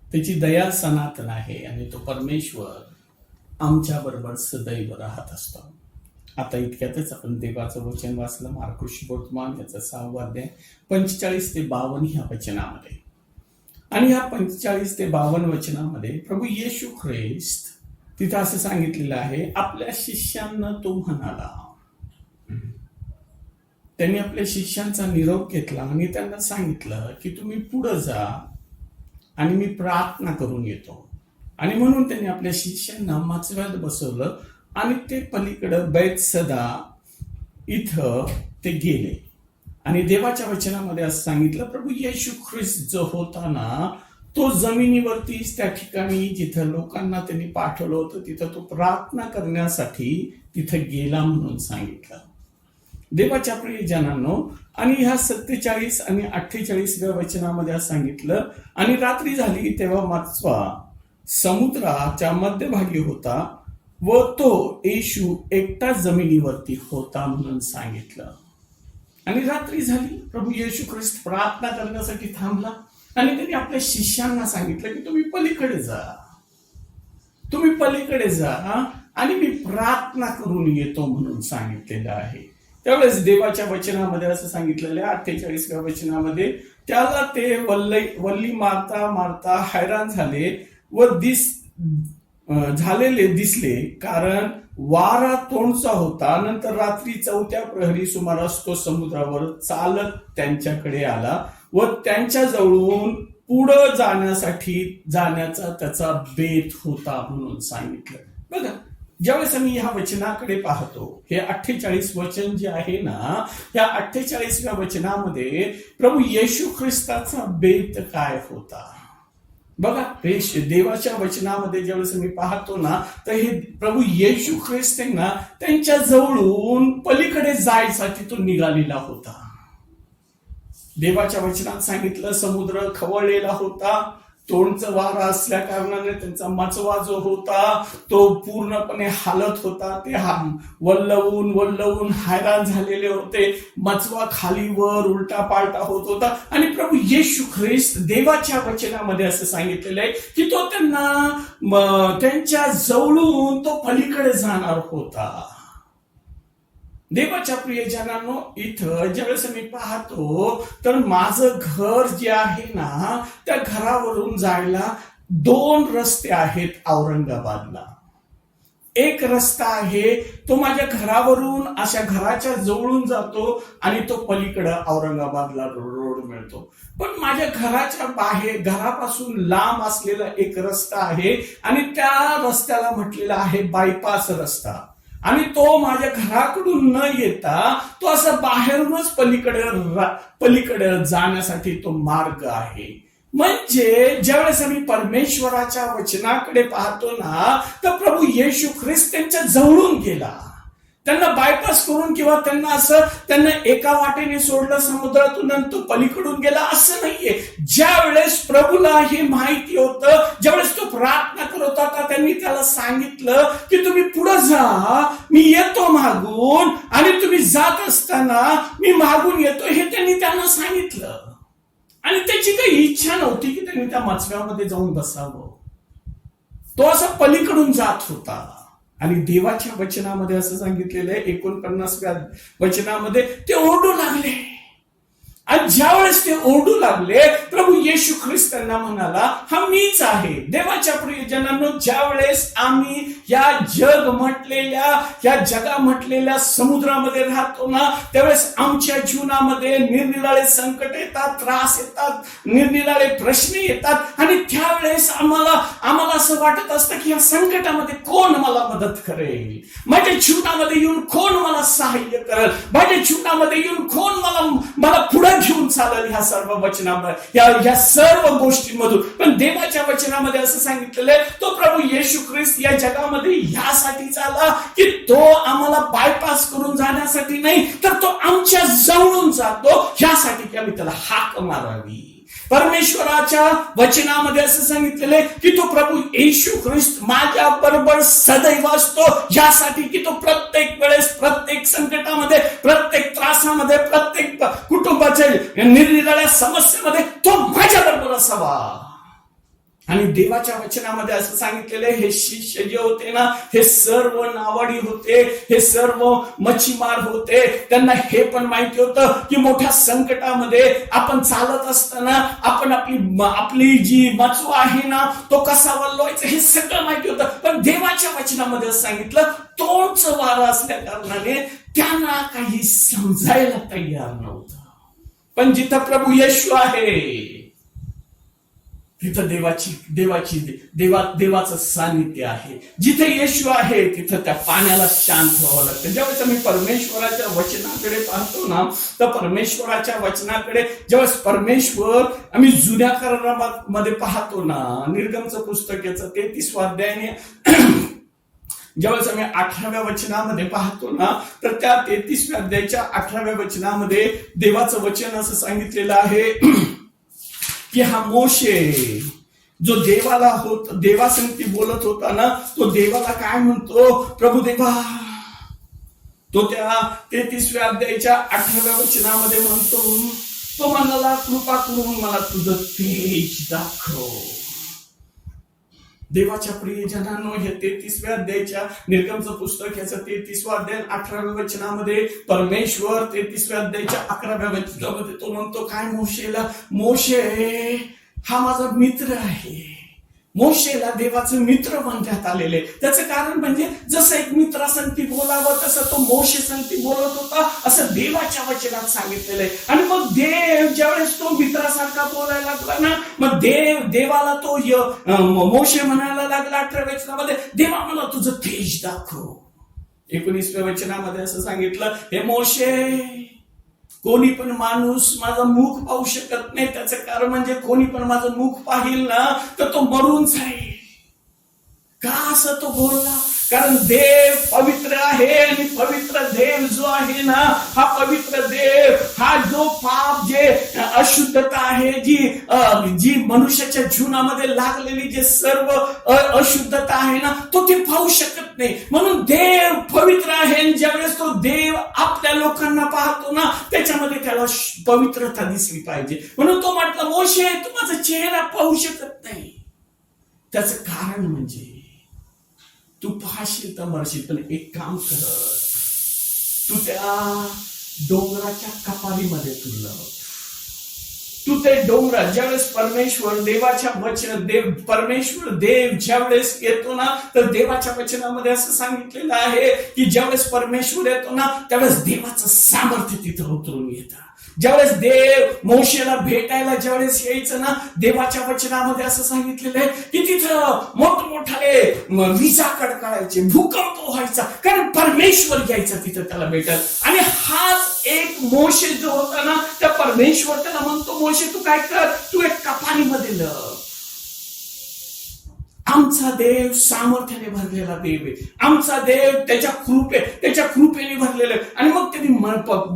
त्याची दया सनातन आहे आणि तो परमेश्वर आमच्या बरोबर सदैव राहत असतो. आता इतक्यातच आपण देवाचं वचन वाचलं मार्कुस शुभवर्तमान याचा 6वा अध्याय 45 ते 52 ह्या वचनामध्ये. आणि ह्या 45 ते 52 वचनामध्ये प्रभू येशू ख्रिस्त तिथं असं सांगितलेलं आहे, आपल्या शिष्यांना तो म्हणाला. त्यांनी आपल्या शिष्यांचा निरोप घेतला आणि त्यांना सांगितलं की तुम्ही पुढे जा आणि मी प्रार्थना करून येतो. आणि म्हणून त्यांनी आपल्या शिष्यांना माचव्यात बसवलं आणि ते पलीकडं बैतसदा इथं ते गेले. आणि देवाच्या वचनामध्ये असं सांगितलं, प्रभू येशू ख्रिस्त जो होता ना तो जमिनीवरतीच त्या ठिकाणी जिथं लोकांना त्यांनी पाठवलं होतं तिथं तो प्रार्थना करण्यासाठी तिथं गेला म्हणून सांगितलं. देवाच्या प्रिय जनांनो, आणि ह्या 47 आणि 48व्या वचनामध्ये असं सांगितलं, आणि रात्री झाली तेव्हा माचवा समुद्राच्या मध्यभागी होता व तो येशू एकटा जमिनीवरती होता म्हणून सांगितलं. आणि रात्री झाली, प्रभू येशू ख्रिस्त प्रार्थना करण्यासाठी थांबला आणि त्यांनी आपल्या शिष्यांना सांगितलं की तुम्ही पलीकडे जा, तुम्ही पलीकडे जा आणि मी प्रार्थना करून येतो म्हणून सांगितलेलं आहे. त्यावेळेस देवाच्या वचनामध्ये असं सांगितलेलं आहे 48व्या वचनामध्ये, त्याला ते वल्ली मारता मारता हैराण झाले व झालेले दिसले, कारण वारा तोंडचा होता. नंतर रात्री 4थ्या प्रहरी सुमारास तो समुद्रावर चालत त्यांच्याकडे आला व त्यांच्या जवळून पुढं जाण्याचा त्याचा बेत होता म्हणून सांगितलं. बघा, ज्यावेळेस आम्ही ह्या वचनाकडे पाहतो, हे 48 वचन जे आहे ना, या 48व्या वचनामध्ये प्रभू येशू ख्रिस्ताचा बेत काय होता. बघा, देवाच्या वचनामध्ये ज्यावेळेस मी पाहतो ना, तर हे प्रभू येशू ख्रिस्त आहे ना त्यांच्या जवळून पलीकडे जायसाठी तो निघालेला होता. देवाच्या वचनात सांगितलं समुद्र खवळलेला होता, तोंडचं वारा असल्या कारणाने त्यांचा मचवा जो होता तो पूर्णपणे हालत होता. ते वल्लवून हैराण झालेले होते. मचवा खाली वर उलटा पालटा होत होता. आणि प्रभू येशू ख्रिस्त देवाच्या वचनामध्ये असं सांगितलेलं आहे की तो त्यांच्या जवळून तो पलीकडे जाणार होता. देवाच्या प्रियजनांनो, इथं ज्यावेळेस मी पाहतो तर माझं घर जे आहे ना, त्या घरावरून जायला 2 रस्ते आहेत औरंगाबादला. एक रस्ता आहे तो माझ्या घरावरून अशा घराच्या जवळून जातो आणि तो पलीकडं औरंगाबादला रोड मिळतो. पण माझ्या घराच्या बाहेर घरापासून लांब असलेला एक रस्ता आहे आणि त्या रस्त्याला म्हटलेला आहे बायपास रस्ता. आणि तो माझ्या घराकडून न येता तो असं बाहेरूनच पलीकडे जाण्यासाठी तो मार्ग आहे. म्हणजे ज्यावेळेस आम्ही परमेश्वराच्या वचनाकडे पाहतो ना, तर प्रभू येशू ख्रिस्त त्यांच्या जवळून गेला. त्यांना बायपास करून किंवा त्यांना एका वाटेने सोडलं समुद्रातून आणि तो पलीकडून गेला असं नाहीये. ज्यावेळेस प्रभूला हे माहिती होतं, ज्यावेळेस तो प्रार्थना करत होता, त्यांनी त्याला सांगितलं की तुम्ही पुढे जा, मी येतो मागून, आणि तुम्ही जात असताना मी मागून येतो हे त्यांनी त्यांना सांगितलं. आणि त्याची काही इच्छा नव्हती की त्यांनी त्या मचव्यामध्ये जाऊन बसावं. तो असा पलीकडून जात होता आणि देवाच्या वचनामध्ये असं सांगितलेलं आहे 49व्या वचनामध्ये ते ओरडू लागले. आणि ज्यावेळेस ते ओरडू लागले, प्रभू येशू ख्रिस्त त्यांना म्हणाला, हा मीच आहे. देवाच्या प्रियजनांनो, ज्यावेळेस आम्ही या जगा म्हटलेल्या समुद्रामध्ये राहतो ना, त्यावेळेस आमच्या जीवनामध्ये निरनिराळे संकट येतात, त्रास येतात, निरनिराळे प्रश्न येतात. आणि त्यावेळेस आम्हाला असं वाटत असतं की या संकटामध्ये कोण मला मदत करेल, माझ्या जीवनामध्ये येऊन कोण मला सहाय्य करेल, माझ्या जीवनामध्ये येऊन कोण मला पुढे घेऊन चालेल ह्या सर्व वचनामध्ये, या सर्व गोष्टींमधून. पण देवाच्या वचनामध्ये असं सांगितलेलं आहे, तो प्रभू येशू ख्रिस्त या जगामध्ये यासाठी चाला की तो आम्हाला बायपास करून जाण्यासाठी नाही, तर तो आमच्या जवळून जातो यासाठी की आम्ही त्याला हाक मारावी. परमेश्वराच्या वचनामध्ये असं सांगितलेलं आहे की तो प्रभू येशू ख्रिस्त माझ्या बरोबर सदैव असतो, यासाठी की तो प्रत्येक वेळेस, प्रत्येक संकटामध्ये, प्रत्येक त्रासामध्ये, प्रत्येक कुटुंबाच्या निरनिराळ्या समस्येमध्ये तो माझ्या बरोबर असावा. आणि देवाच्या वचनामध्ये असं सांगितलेलं आहे, हे शिष्य जे होते ना, हे सर्व नावाडी होते, हे सर्व मच्छीमार होते. त्यांना हे पण माहिती होतं की मोठ्या संकटामध्ये आपण चालत असताना आपण आपली जी मचू आहे ना, तो कसा वल्लवायचा हे सगळं माहिती होतं. पण देवाच्या वचनामध्ये सांगितलं, तोच वारा असल्या कारणाने त्यांना काही समजायला तयार नव्हतं. पण जिथं प्रभू येशू आहे तिथं देवाचं सानिध्य आहे. जिथे येशू आहे तिथं त्या पाण्याला शांत व्हावं लागतं. ज्यावेळेस आम्ही परमेश्वराच्या वचनाकडे पाहतो ना, तर परमेश्वराच्या वचनाकडे ज्यावेळेस परमेश्वर आम्ही जुन्या करारामध्ये पाहतो ना, निर्गमचं पुस्तक याचं 33 अध्यायाने ज्यावेळेस आम्ही 18व्या वचनामध्ये पाहतो ना, तर त्या 33व्या अध्यायाच्या 18व्या वचनामध्ये देवाचं वचन असं सांगितलेलं आहे की हा मोशे जो देवासंगती बोलत होता ना, तो देवाला काय म्हणतो, प्रभू देवा, तो त्या 33व्या अध्यायाच्या 18व्या वचनामध्ये म्हणतो, तो म्हणाला, कृपा करून मला तुझं तेज दाखव. देवाच्या प्रियजनांनो, हे 33व्या अध्यायाच्या निर्गमचं पुस्तक याचं 33वं अध्याय 18व्या वचनामध्ये परमेश्वर 33व्या अध्यायाच्या 11व्या वचनामध्ये तो म्हणतो काय मोशेला, मोशे हा माझा मित्र आहे. मोशेला देवाचे मित्र म्हणण्यात आलेले. त्याचं कारण म्हणजे जसं एक मित्रासंगती बोलावं तसं तो मोशे संगती बोलत होता, असं देवाच्या वचनात सांगितलेलं आहे. आणि मग देव ज्यावेळेस तो मित्रासारखा बोलायला लागला ना, मग देवाला तो मोशे म्हणायला लागला 18व्या वचनामध्ये, देवा मला तुझं तेज दाखव. 19व्या वचनामध्ये असं सांगितलं, हे मोशे, कोणी पण माणूस माझं मुख पाहू शकत नाही. त्याचं कारण म्हणजे कोणी पण माझं मुख पाहिल ना तर तो मरून जाईल. का असं तो बोलला? कारण देव पवित्र आहे आणि पवित्र देव जो आहे ना, हा पवित्र देव, हा जो पाप, जे अशुद्धता आहे, जी मनुष्याच्या जीवनामध्ये लागलेली जे सर्व अशुद्धता आहे ना, तो ते पाहू शकत नाही. म्हणून देव पवित्र आहे. ज्यावेळेस तो देव आपल्या लोकांना पाहतो ना, त्याच्यामध्ये त्याला पवित्रता दिसली पाहिजे. म्हणून तो म्हटला, मोशे तू माझा चेहरा पाहू शकत नाही. त्याचं कारण म्हणजे तू पाहशील तर मरशील, पण एक काम कर, तू त्या डोंगराच्या कपारीमध्ये तू लव. तू ते डोंगरात ज्यावेळेस परमेश्वर देवाच्या वचन परमेश्वर देव ज्यावेळेस येतो ना, तर देवाच्या वचनामध्ये असं सांगितलेलं आहे की ज्यावेळेस परमेश्वर येतो ना, त्यावेळेस देवाचं सामर्थ्य तिथं उतरून येतं. ज्यावेळेस देव मोशेला भेटायला ज्यावेळेस यायचं ना, देवाच्या वचनामध्ये असं सांगितलेलं आहे की तिथं मोठमोठाले विजा कडकडायचे, भूकंप व्हायचा, कारण परमेश्वर यायचा तिथं त्याला भेटायला. आणि हाच एक मोशे जो होता ना, त्या परमेश्वर त्याला म्हणतो, मोशे तू काय कर, तू एक कपारीमध्ये लव. आमचा देव सामर्थ्याने भरलेला देव आहे. आमचा देव त्याच्या कृपेने भरलेला आहे. आणि मग त्यांनी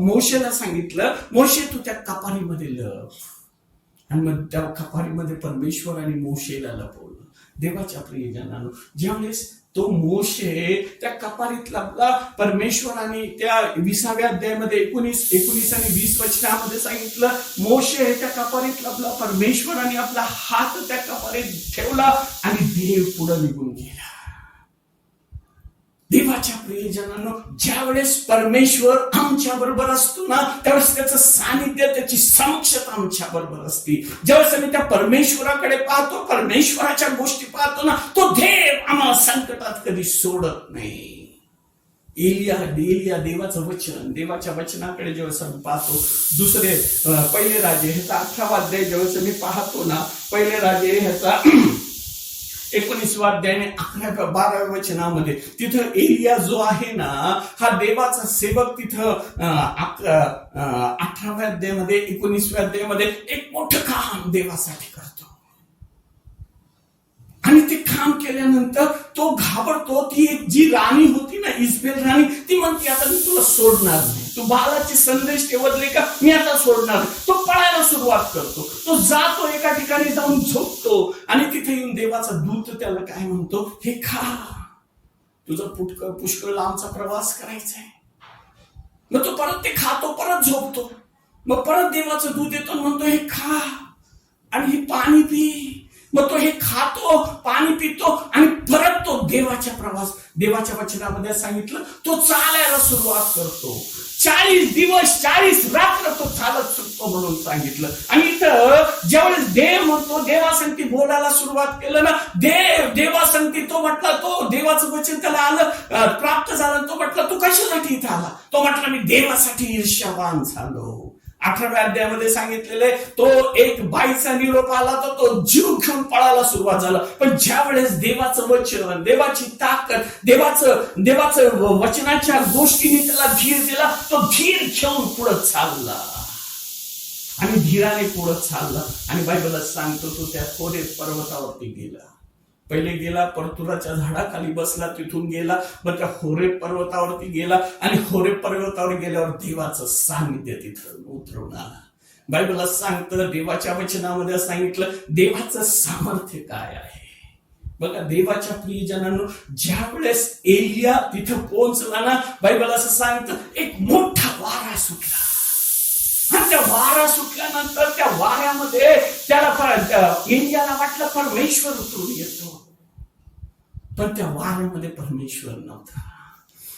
मोशेला सांगितलं, मोशे तू त्या कपारीमध्ये लव. आणि मग त्या कपारीमध्ये परमेश्वर आणि मोशेला लपवलं. देवाच्या प्रियजनांनो, ज्यावेळेस तो मोशे त्या कपारीत लपला, परमेश्वर आणि त्या 20व्या अध्यायामध्ये 19 आणि 20 वचनामध्ये सांगितलं, मोशे त्या कपारीत लपला, परमेश्वराने आपला हात त्या कपारीत ठेवला आणि देव पुढे निघून गेला. देवाच्या प्रियजनांनो, ज्या वेळेस परमेश्वर आमच्या बरोबर असतो ना, त्यावेळेस त्याचं सानिध्य, त्याची समक्षता आमच्या बरोबर असते. ज्यावेळेस आम्ही त्या परमेश्वराकडे पाहतो, परमेश्वराच्या गोष्टी पाहतो ना, तो देव आम्हाला संकटात कधी सोडत नाही. एलिया देवाचं वचन, देवाच्या वचनाकडे जेव्हा आम्ही पाहतो, पहिले राजे ह्याचा 18वा अध्याय जेव्हा मी पाहतो ना, पहिले राजे ह्याचा 19वा अध्याय 11-12 वचनामध्ये तिथं एलिया जो आहे ना, हा देवाचा सेवक तिथं 18व्या अध्यायामध्ये 19व्या अध्यायामध्ये एक मोठं काम देवासाठी करतो. आणि ते काम केल्यानंतर तो घाबरतो. ती एक जी राणी होती ना, इस्बेल राणी, ती म्हणते आता मी तुला सोडणार नाही. तू बाळाचे संदेश ठेवले का, मी आता सोडणार. तो पळायला सुरुवात करतो. तो जातो, एका ठिकाणी जाऊन झोपतो आणि तिथे येऊन देवाचा दूत त्याला काय म्हणतो, हे खा, तुझा पुष्कळ लांबचा प्रवास करायचा आहे. मग तो परत ते खातो, परत झोपतो. मग परत देवाचं दूत येतो, म्हणतो हे खा आणि हे पाणी पी. मग तो हे खातो, पाणी पितो आणि परत तो देवाच्या वचनामध्ये सांगितलं, तो चालायला सुरुवात करतो. 40 दिवस 40 रात्र तो चालत सुटतो म्हणून सांगितलं. आणि इथं ज्यावेळेस देव म्हणतो, देवासंगती बोलायला सुरुवात केलं ना, देवासंगती तो म्हटला, तो देवाचं वचन त्याला आलं, प्राप्त झालं. तो म्हटला, तू कशासाठी इथं आला? तो म्हटला, मी देवासाठी ईर्ष्यावान झालो. 18व्या अध्यायामध्ये सांगितलेले, तो एक बाईचा निरोप आला तर तो जीव घेऊन पळायला सुरुवात झाला. पण ज्या वेळेस देवाचं वचन, देवाची ताकद, देवाचं वचनाच्या गोष्टीने त्याला धीर दिला, तो धीर घेऊन पुढे चालला आणि धीराने पुढे चालला. आणि बायबलला सांगतो, तो त्या होरेब पर्वतावरती गेला. पहिले गेला, परतुराच्या झाडाखाली बसला, तिथून गेला, मग त्या होरेब पर्वतावरती गेला आणि होरेब पर्वतावर गेल्यावर देवाचं सानिध्य तिथं उतरवून आलं. बायबलला सांगतं, देवाच्या वचनामध्ये सांगितलं, देवाचं सामर्थ्य काय आहे. बघा, देवाच्या प्रियजनांनो, ज्या वेळेस एलिया तिथं पोहोचला ना, बायबल असं सांगतं, एक मोठा वारा सुटला. आणि त्या वारा सुटल्यानंतर त्या वाऱ्यामध्ये त्याला एलियाला वाटलं परमेश्वर उतरून येतो, पण त्या वाऱ्यामध्ये परमेश्वर नव्हता.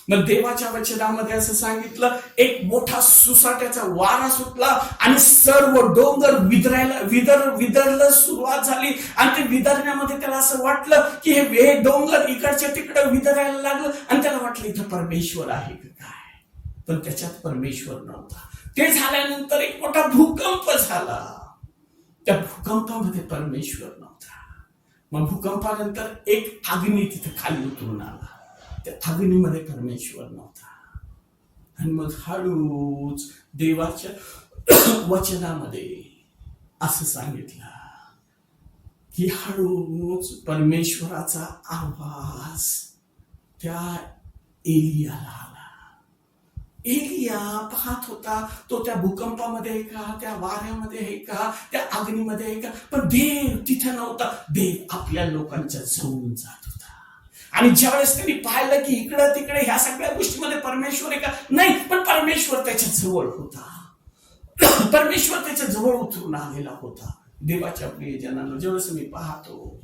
मग देवाच्या वचनामध्ये असं सांगितलं, एक मोठा सुसाट्याचा वारा सुटला आणि सर्व डोंगर विदरला सुरुवात झाली. आणि ते विदरण्यामध्ये त्याला असं वाटलं की हे डोंगर इकडच्या तिकडे विदरायला लागलं आणि त्याला वाटलं इथं परमेश्वर आहे का काय, पण त्याच्यात परमेश्वर नव्हता. ते झाल्यानंतर एक मोठा भूकंप झाला. त्या भूकंपामध्ये परमेश्वर नव्हता. मग भूकंपानंतर एक अग्नी तिथे खाली उतरून आला. त्या अग्नीमध्ये परमेश्वर नव्हता. आणि मग हळूच देवाच्या वचनामध्ये असं सांगितलं की हळूच परमेश्वराचा आवाज त्या एलियाला आला. एलिया पाहत होता, तो त्या भूकंपामध्ये आहे का, त्या वाऱ्यामध्ये आहे का, त्या अग्नीमध्ये आहे का, पण देव तिथे नव्हता. देव आपल्या लोकांच्या जवळून जात होता. आणि ज्यावेळेस त्यांनी पाहिलं की इकडं तिकडे ह्या सगळ्या गोष्टीमध्ये परमेश्वर आहे का, नाही, पण परमेश्वर त्याच्या जवळ होता. परमेश्वर त्याच्या जवळ उतरून आलेला होता. देवाच्या प्रियजनांनो, ज्यावेळेस मी पाहतो,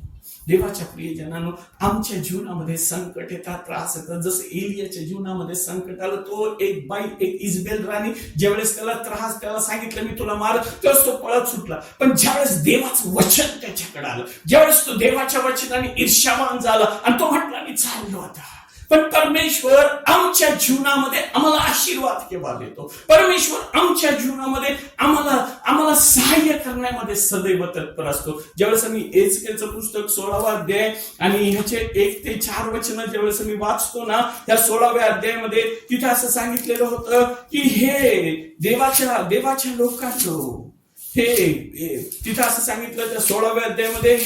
देवाच्या प्रियजनांनो, आमच्या जीवनामध्ये संकट येतात, त्रास येतात. जसं एलियाच्या जीवनामध्ये संकट आलं, तो एक बाई, एक इस्बेल राणी, ज्यावेळेस त्याला सांगितलं मी तुला मार, तेव्हा तो पळत सुटला. पण ज्यावेळेस देवाचं वचन त्याच्याकडे आलं, ज्यावेळेस तो देवाच्या वचनाने ईर्ष्यावान झाला आणि तो म्हटला मी चाललो आता. पण परमेश्वर आमच्या जीवनामध्ये आम्हाला आशीर्वाद केव्हा देतो. परमेश्वर आमच्या जीवनामध्ये आम्हाला सहाय्य करण्यामध्ये सदैव तत्पर असतो. ज्यावेळेस आम्ही एजकेलचं पुस्तक 16वा अध्याय आणि ह्याचे 1 ते 4 वचन ज्यावेळेस मी वाचतो ना, त्या 16व्या अध्यायामध्ये तिथे असं सांगितलेलं होतं की हे देवाच्या लोकांचं हे तिथं असं सांगितलं त्या 16व्या अध्यायामध्ये,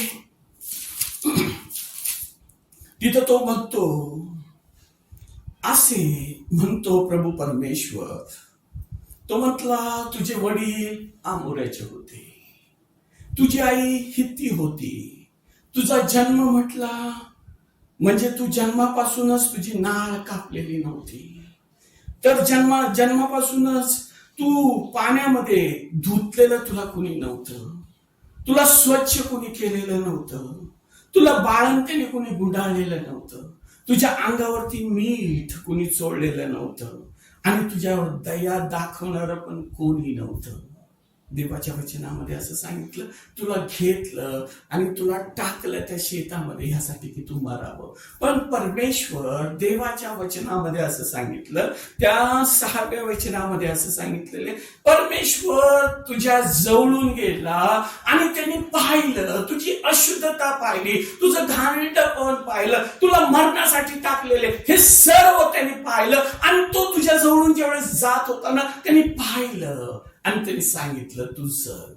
तिथं तो म्हणतो, असे म्हणतो प्रभू परमेश्वर, तो म्हटला तुझे वडील आमोऱ्याचे होते, तुझी आई हित्ती होती, तुझा जन्म म्हटला म्हणजे तू जन्मापासूनच तुझी नाळ कापलेली नव्हती, तर जन्मापासूनच तू पाण्यामध्ये धुतलेलं तुला कुणी नव्हतं, तुला स्वच्छ कुणी केलेलं नव्हतं, तुला बाळंतीने कुणी गुंडाळलेलं नव्हतं, तुझ्या अंगावरती मीठ कुणी चोळलेलं नव्हतं आणि तुझ्यावर दया दाखवणारं पण कोणी नव्हतं. देवाच्या वचनामध्ये असं सांगितलं, तुला घेतलं आणि तुला टाकलं त्या शेतामध्ये ह्यासाठी की तू मरावं. पण परमेश्वर देवाच्या वचनामध्ये असं सांगितलं, त्या 6व्या वचनामध्ये असं सांगितलेले, परमेश्वर तुझ्या जवळून गेला आणि त्यांनी पाहिलं, तुझी अशुद्धता पाहिली, तुझं घाणेरडेपण पाहिलं, तुला मरणासाठी टाकलेले हे सर्व त्यांनी पाहिलं आणि तो तुझ्या जवळून ज्यावेळेस जात होता ना, त्यांनी पाहिलं आणि त्यांनी सांगितलं तू जग.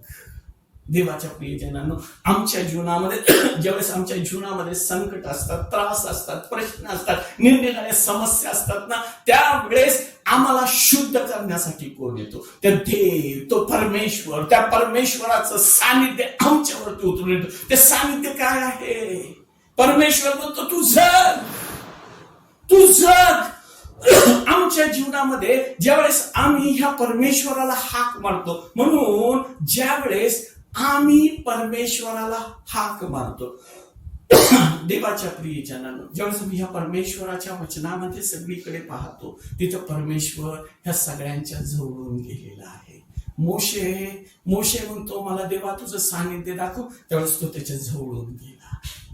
देवाच्या प्रियजनांनो, आमच्या जीवनामध्ये ज्यावेळेस आमच्या जीवनामध्ये संकट असतात, त्रास असतात, प्रश्न असतात, निरनिराळ्या समस्या असतात ना, त्यावेळेस आम्हाला शुद्ध करण्यासाठी कोण येतो? त्या देव, तो परमेश्वर, त्या परमेश्वराचं सानिध्य आमच्यावरती उतरून येतो. ते सानिध्य काय आहे? परमेश्वर म्हणतो तू जग, तू जग. आमच्या जीवनामध्ये ज्यावेळेस आम्ही ह्या परमेश्वराला हाक मारतो, म्हणून ज्यावेळेस आम्ही परमेश्वराला हाक मारतो, देवाच्या प्रियजनांनो, ज्यावेळेस आम्ही ह्या परमेश्वराच्या वचनामध्ये सगळीकडे पाहतो, तिथं परमेश्वर ह्या सगळ्यांच्या जवळून गेलेला आहे. मोशे म्हणतो मला देवा तुझं सानिध्य दाखव, त्यावेळेस तो त्याच्या जवळून गेला.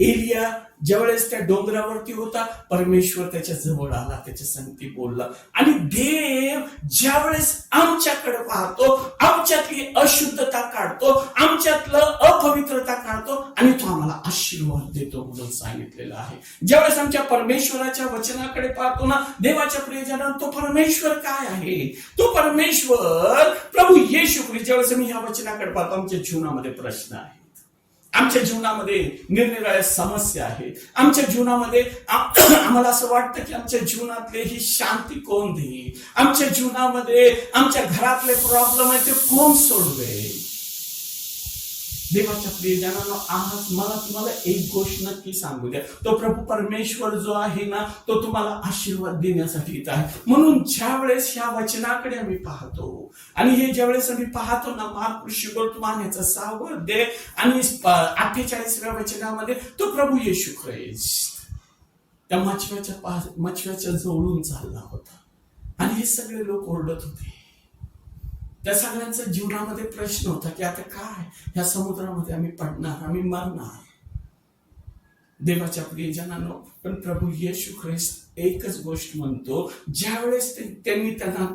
एलिया ज्यावेळेस त्या डोंगरावरती होता, परमेश्वर त्याच्या जवळ आला, त्याच्या संगती बोलला. आणि देव ज्यावेळेस आमच्याकडे पाहतो, आमच्यातली अशुद्धता काढतो, आमच्यातलं अपवित्रता काढतो आणि तो आम्हाला आशीर्वाद देतो म्हणून सांगितलेलं आहे. ज्यावेळेस आमच्या परमेश्वराच्या वचनाकडे पाहतो ना, देवाच्या प्रियजनांनो, तो परमेश्वर काय आहे? तो परमेश्वर प्रभू येशू ख्रिस्त. ज्यावेळेस आम्ही ह्या वचनाकडे पाहतो, आमच्या जीवनामध्ये प्रश्न आहे, आमच्या जीवनामध्ये निरनिराळ्या समस्या आहेत, आमच्या जीवनामध्ये आम्हाला असं वाटतं की आमच्या जीवनातले ही शांती कोण देईल, आमच्या जीवनामध्ये आमच्या घरातले प्रॉब्लेम आहे ते कोण सोडवेल. देवाच्या प्रियजनांनो, आज मला तुम्हाला एक गोष्ट नक्की सांगू द्या, तो प्रभू परमेश्वर जो आहे ना, तो तुम्हाला आशीर्वाद देण्यासाठी येत आहे. म्हणून ज्यावेळेस ह्या वचनाकडे आम्ही पाहतो आणि हे ज्यावेळेस आम्ही पाहतो ना, मार्क शुभवर्तमान याचा 6वं अध्याय आणि 48व्या वचनामध्ये तो प्रभू येशू ख्रिस्त त्या मच्छव्याच्या जवळून चालला होता आणि हे सगळे लोक ओरडत होते. त्या सगळ्यांच्या जीवनामध्ये प्रश्न होता की आता काय, ह्या समुद्रामध्ये आम्ही पडणार, आम्ही मरणार. देवाच्या प्रियजनांनो, पण प्रभू येशू ख्रिस्त एकच गोष्ट म्हणतो, ज्यावेळेस त्यांनी त्यांना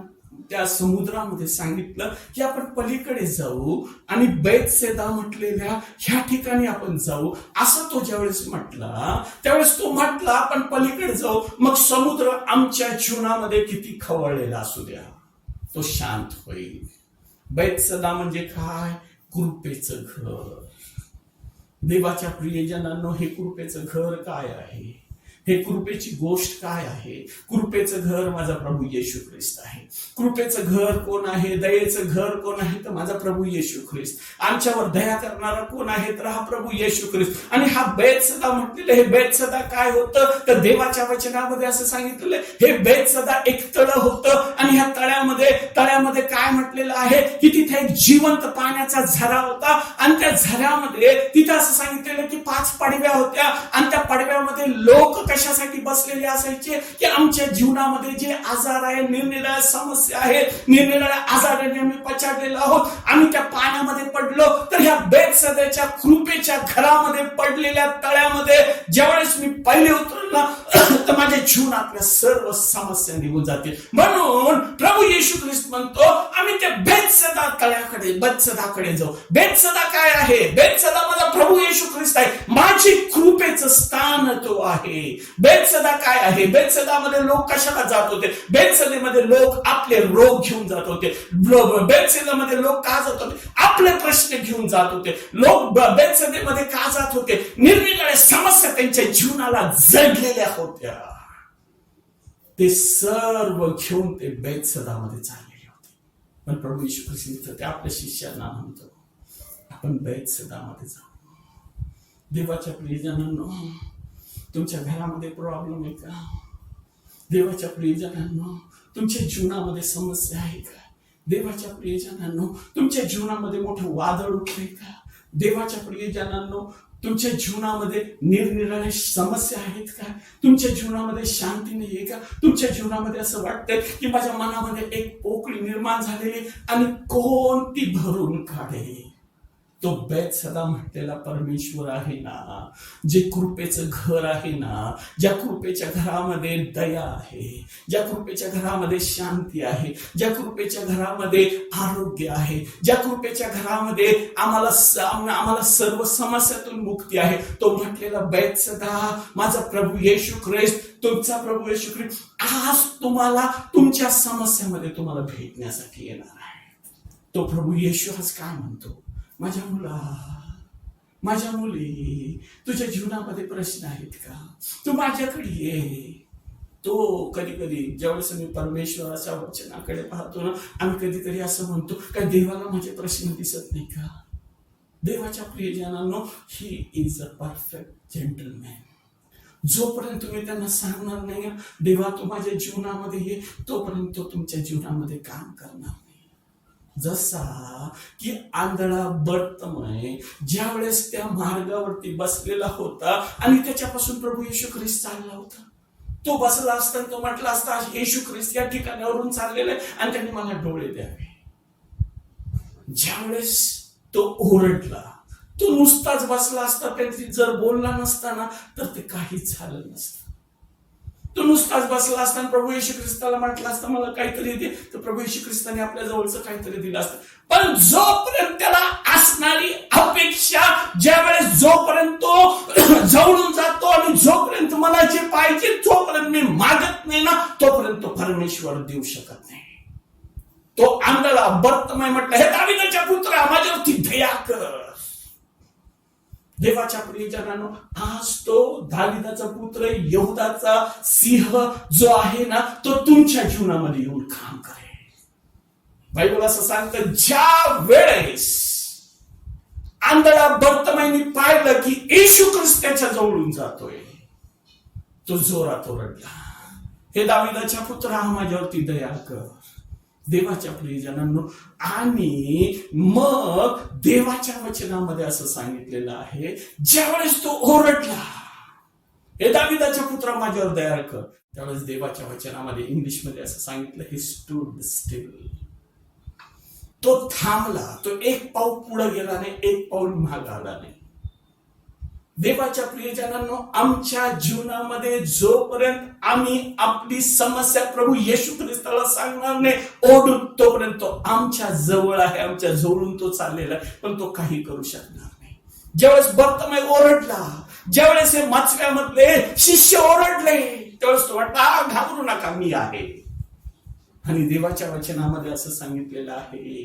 त्या समुद्रामध्ये सांगितलं की आपण पलीकडे जाऊ आणि बेतसेदा म्हटलेल्या ह्या ठिकाणी आपण जाऊ, असं तो ज्यावेळेस म्हटला, त्यावेळेस तो म्हटला आपण पलीकडे जाऊ, मग समुद्र आमच्या जीवनामध्ये किती खवळलेला असू द्या, तो शांत होईल. बेतसदा म्हणजे काय? कृपेचं घर. देवाच्या प्रियजनांनो, हे कृपेचं घर काय आहे? हे कृपेची गोष्ट काय आहे? कृपेचं घर माझा प्रभू येशू ख्रिस्त आहे. कृपेचं घर कोण आहे? दयेचं घर कोण आहे? तर माझा प्रभू येशू ख्रिस्त. आमच्यावर दया करणारा कोण आहे? तर हा प्रभू येशू ख्रिस्त. आणि हा बेतसदा म्हटलेलं, हे बेतसदा काय होतं? तर देवाच्या वचनामध्ये असं सांगितलेलं, हे बेतसदा एक तळ होतं आणि ह्या तळ्यामध्ये काय म्हटलेलं आहे की तिथे एक जिवंत पाण्याचा झरा होता आणि त्या झऱ्यामध्ये तिथं असं सांगितलेलं की 5 पडव्या होत्या आणि त्या पडव्यामध्ये लोक कशासाठी बसलेले असायचे की आमच्या जीवनामध्ये जे आजार आहे, निरनिराळ्या समस्या आहेत, निरनिराळ्या आजाराने आम्ही पछाडलेलो आहोत, आम्ही त्या पाण्यामध्ये पडलो, तर ह्या बेतसदाच्या कृपेच्या घरामध्ये पडलेल्या तळ्यामध्ये ज्यावेळेस मी पहिले उतरला तर माझ्या जीवनातल्या सर्व समस्या निघून जातील. म्हणून प्रभू येशू ख्रिस्त म्हणतो आम्ही त्या बेतसदाकडे जाऊ. बेतसदा काय आहे? बेतसदा माझा प्रभू येशू ख्रिस्त आहे, माझी कृपेचं स्थान तो आहे. बेतसदा काय आहे? बेतसदामध्ये लोक कशाला जात होते? बेतसदेमध्ये लोक आपले रोग घेऊन जात होते. बेतसदेमध्ये लोक का जात होते? आपले प्रश्न घेऊन जात होते. लोक बेतसदेमध्ये का जात होते? निरनिराळ्या समस्या त्यांच्या जीवनाला जडलेल्या होत्या. ते सर्व घेऊन ते बेतसदामध्ये चाललेले होते. पण प्रभू येशू ख्रिस्त ते आपल्या शिष्यांना म्हणतो, आपण बेतसदामध्ये जाऊ. देवाच्या प्रियजनांनो, तुमच्या घरामध्ये प्रॉब्लेम आहे का? देवाच्या प्रियजनांनो, तुमच्या जीवनामध्ये समस्या आहे का? देवाच्या प्रियजनांनो, तुमच्या जीवनामध्ये मोठं वादळ उठलंय का? देवाच्या प्रियजनांनो, तुमच्या जीवनामध्ये निरनिराळ्या समस्या आहेत का? तुमच्या जीवनामध्ये शांती नाहीये का? तुमच्या जीवनामध्ये असं वाटतंय की माझ्या मनामध्ये एक पोकळी निर्माण झालेली आणि कोण ती भरून काढे? तो बेतसदा म्हटलेला परमेश्वर आहे ना, जे कृपेचं घर आहे ना, ज्या कृपेच्या घरामध्ये दया आहे, ज्या कृपेच्या घरामध्ये शांती आहे, ज्या कृपेच्या घरामध्ये आरोग्य आहे, ज्या कृपेच्या घरामध्ये आम्हाला सर्व समस्यातून मुक्ती आहे, तो म्हटलेला बेतसदा माझा प्रभू येशू ख्रिस्त, तुमचा प्रभू येशू ख्रिस्त आज तुम्हाला तुमच्या समस्यामध्ये तुम्हाला भेटण्यासाठी येणार आहे. तो प्रभू येशू आज काय म्हणतो? माझ्या मुला, माझ्या मुली, तुझ्या जीवनामध्ये प्रश्न आहेत का? तू माझ्याकडे ये. तो कधी कधी ज्यावेळेस मी परमेश्वराच्या वचनाकडे पाहतो ना, आम्ही कधीतरी असं म्हणतो काय देवाला माझे प्रश्न दिसत नाही का? देवाच्या प्रियजनांनो, he is a perfect gentleman. जोपर्यंत तुम्ही त्यांना सांगणार नाही देवा तू माझ्या जीवनामध्ये ये, तोपर्यंत तो तुमच्या जीवनामध्ये काम करणार नाही. जसा की आंधळा बर्तमय ज्या वेळेस त्या मार्गावरती बसलेला होता आणि त्याच्यापासून प्रभू येशू ख्रिस्त चालला होता, तो बसला असता तो म्हटला असता येशू ख्रिस्त या ठिकाणावरून चाललेला आहे आणि त्यांनी मला डोळे द्यावे. ज्यावेळेस तो ओरडला, तो नुसताच बसला असता, त्यांनी जर बोलला नसता ना तर ते काहीच झालं नसतं. तो नुसताच बसला असताना प्रभू येशू ख्रिस्ताला म्हटलं असतं मला काहीतरी दे, तर प्रभू येशू ख्रिस्ताने आपल्या जवळचं काहीतरी दिलं असतं. पण जोपर्यंत त्याला असणारी अपेक्षा, ज्यावेळेस जोपर्यंत तो जवळून जातो आणि जोपर्यंत मला जे पाहिजे तोपर्यंत मी मागत नाही ना, तोपर्यंत तो परमेश्वर देऊ शकत नाही. तो आंधळा बर्तमय म्हटलं, हे दाविदाच्या पुत्रा माझ्यावरती दया कर. देवाच्या प्रियजनांनो, आज तो दाविदाचा पुत्र, यहूदाचा सिंह जो आहे ना, तो तुमच्या जीवनामध्ये येऊन काम करेल. बायबल असं सांगतं, ज्या वेळेस आंधळा बर्तमयनी पाहिलं की येशू ख्रिस्त त्याच्या जवळून जातोय, तो जोरात ओरडला, हे दाविदाच्या पुत्रा माझ्यावरती दया कर. देवाच्या प्रियजनांनो, आणि मग देवाच्या वचनामध्ये असं सांगितलेलं आहे, ज्यावेळेस तो ओरडला हे दाविदाच्या पुत्रा माझ्यावर दया कर, त्यावेळेस देवाच्या वचनामध्ये इंग्लिशमध्ये असं सांगितलं, ही स्टूड स्टिल. तो थांबला, तो एक पाऊल पुढे गेला नाही, एक पाऊल मागे आला नाही. देवाच्या प्रियजनांनो, आमच्या जीवनामध्ये जोपर्यंत आम्ही आपली समस्या प्रभू येशू ख्रिस्ताला सांगणार नाही ओढून, तोपर्यंत तो आमच्या जवळ आहे, आमच्या जवळून तो चाललेला आहे, पण तो काही करू शकणार नाही. ज्यावेळेस बर्तमय ओरडला, ज्यावेळेस हे मचव्यामधले शिष्य ओरडले, त्यावेळेस तो वाटला घाबरू नका मी आहे. आणि देवाच्या वचनामध्ये असं सांगितलेलं आहे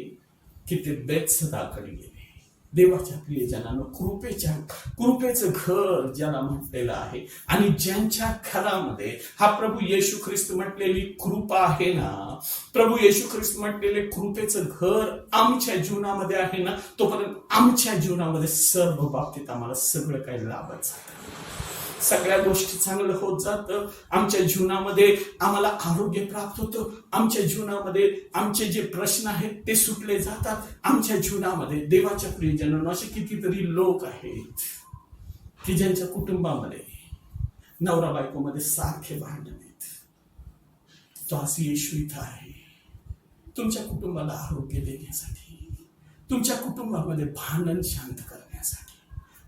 की ते बेतसदाकडे गेले. देवाच्या प्रियजनांनो, कृपेचं घर ज्याला म्हटलेलं आहे आणि ज्यांच्या घरामध्ये हा प्रभू येशू ख्रिस्त म्हटलेली कृपा आहे ना, प्रभू येशू ख्रिस्त म्हटलेले कृपेचं घर आमच्या जीवनामध्ये आहे ना, तोपर्यंत आमच्या जीवनामध्ये सर्व बाबतीत आम्हाला सगळं काही लाभत जातं, सगळ्या गोष्टी चांगलं होत जातं. आमच्या जीवनामध्ये आम्हाला आरोग्य प्राप्त होतं, आमच्या जीवनामध्ये आमचे जे प्रश्न आहेत ते सुटले जातात. आमच्या जीवनामध्ये देवाच्या प्रियजनांनो, असे कितीतरी लोक आहेत की ज्यांच्या कुटुंबामध्ये नवरा बायकोमध्ये सारखे भांडण आहेत. तो असं येशू इथं आहे तुमच्या कुटुंबाला आरोग्य देण्यासाठी, तुमच्या कुटुंबामध्ये भांडण शांत करण्यासाठी.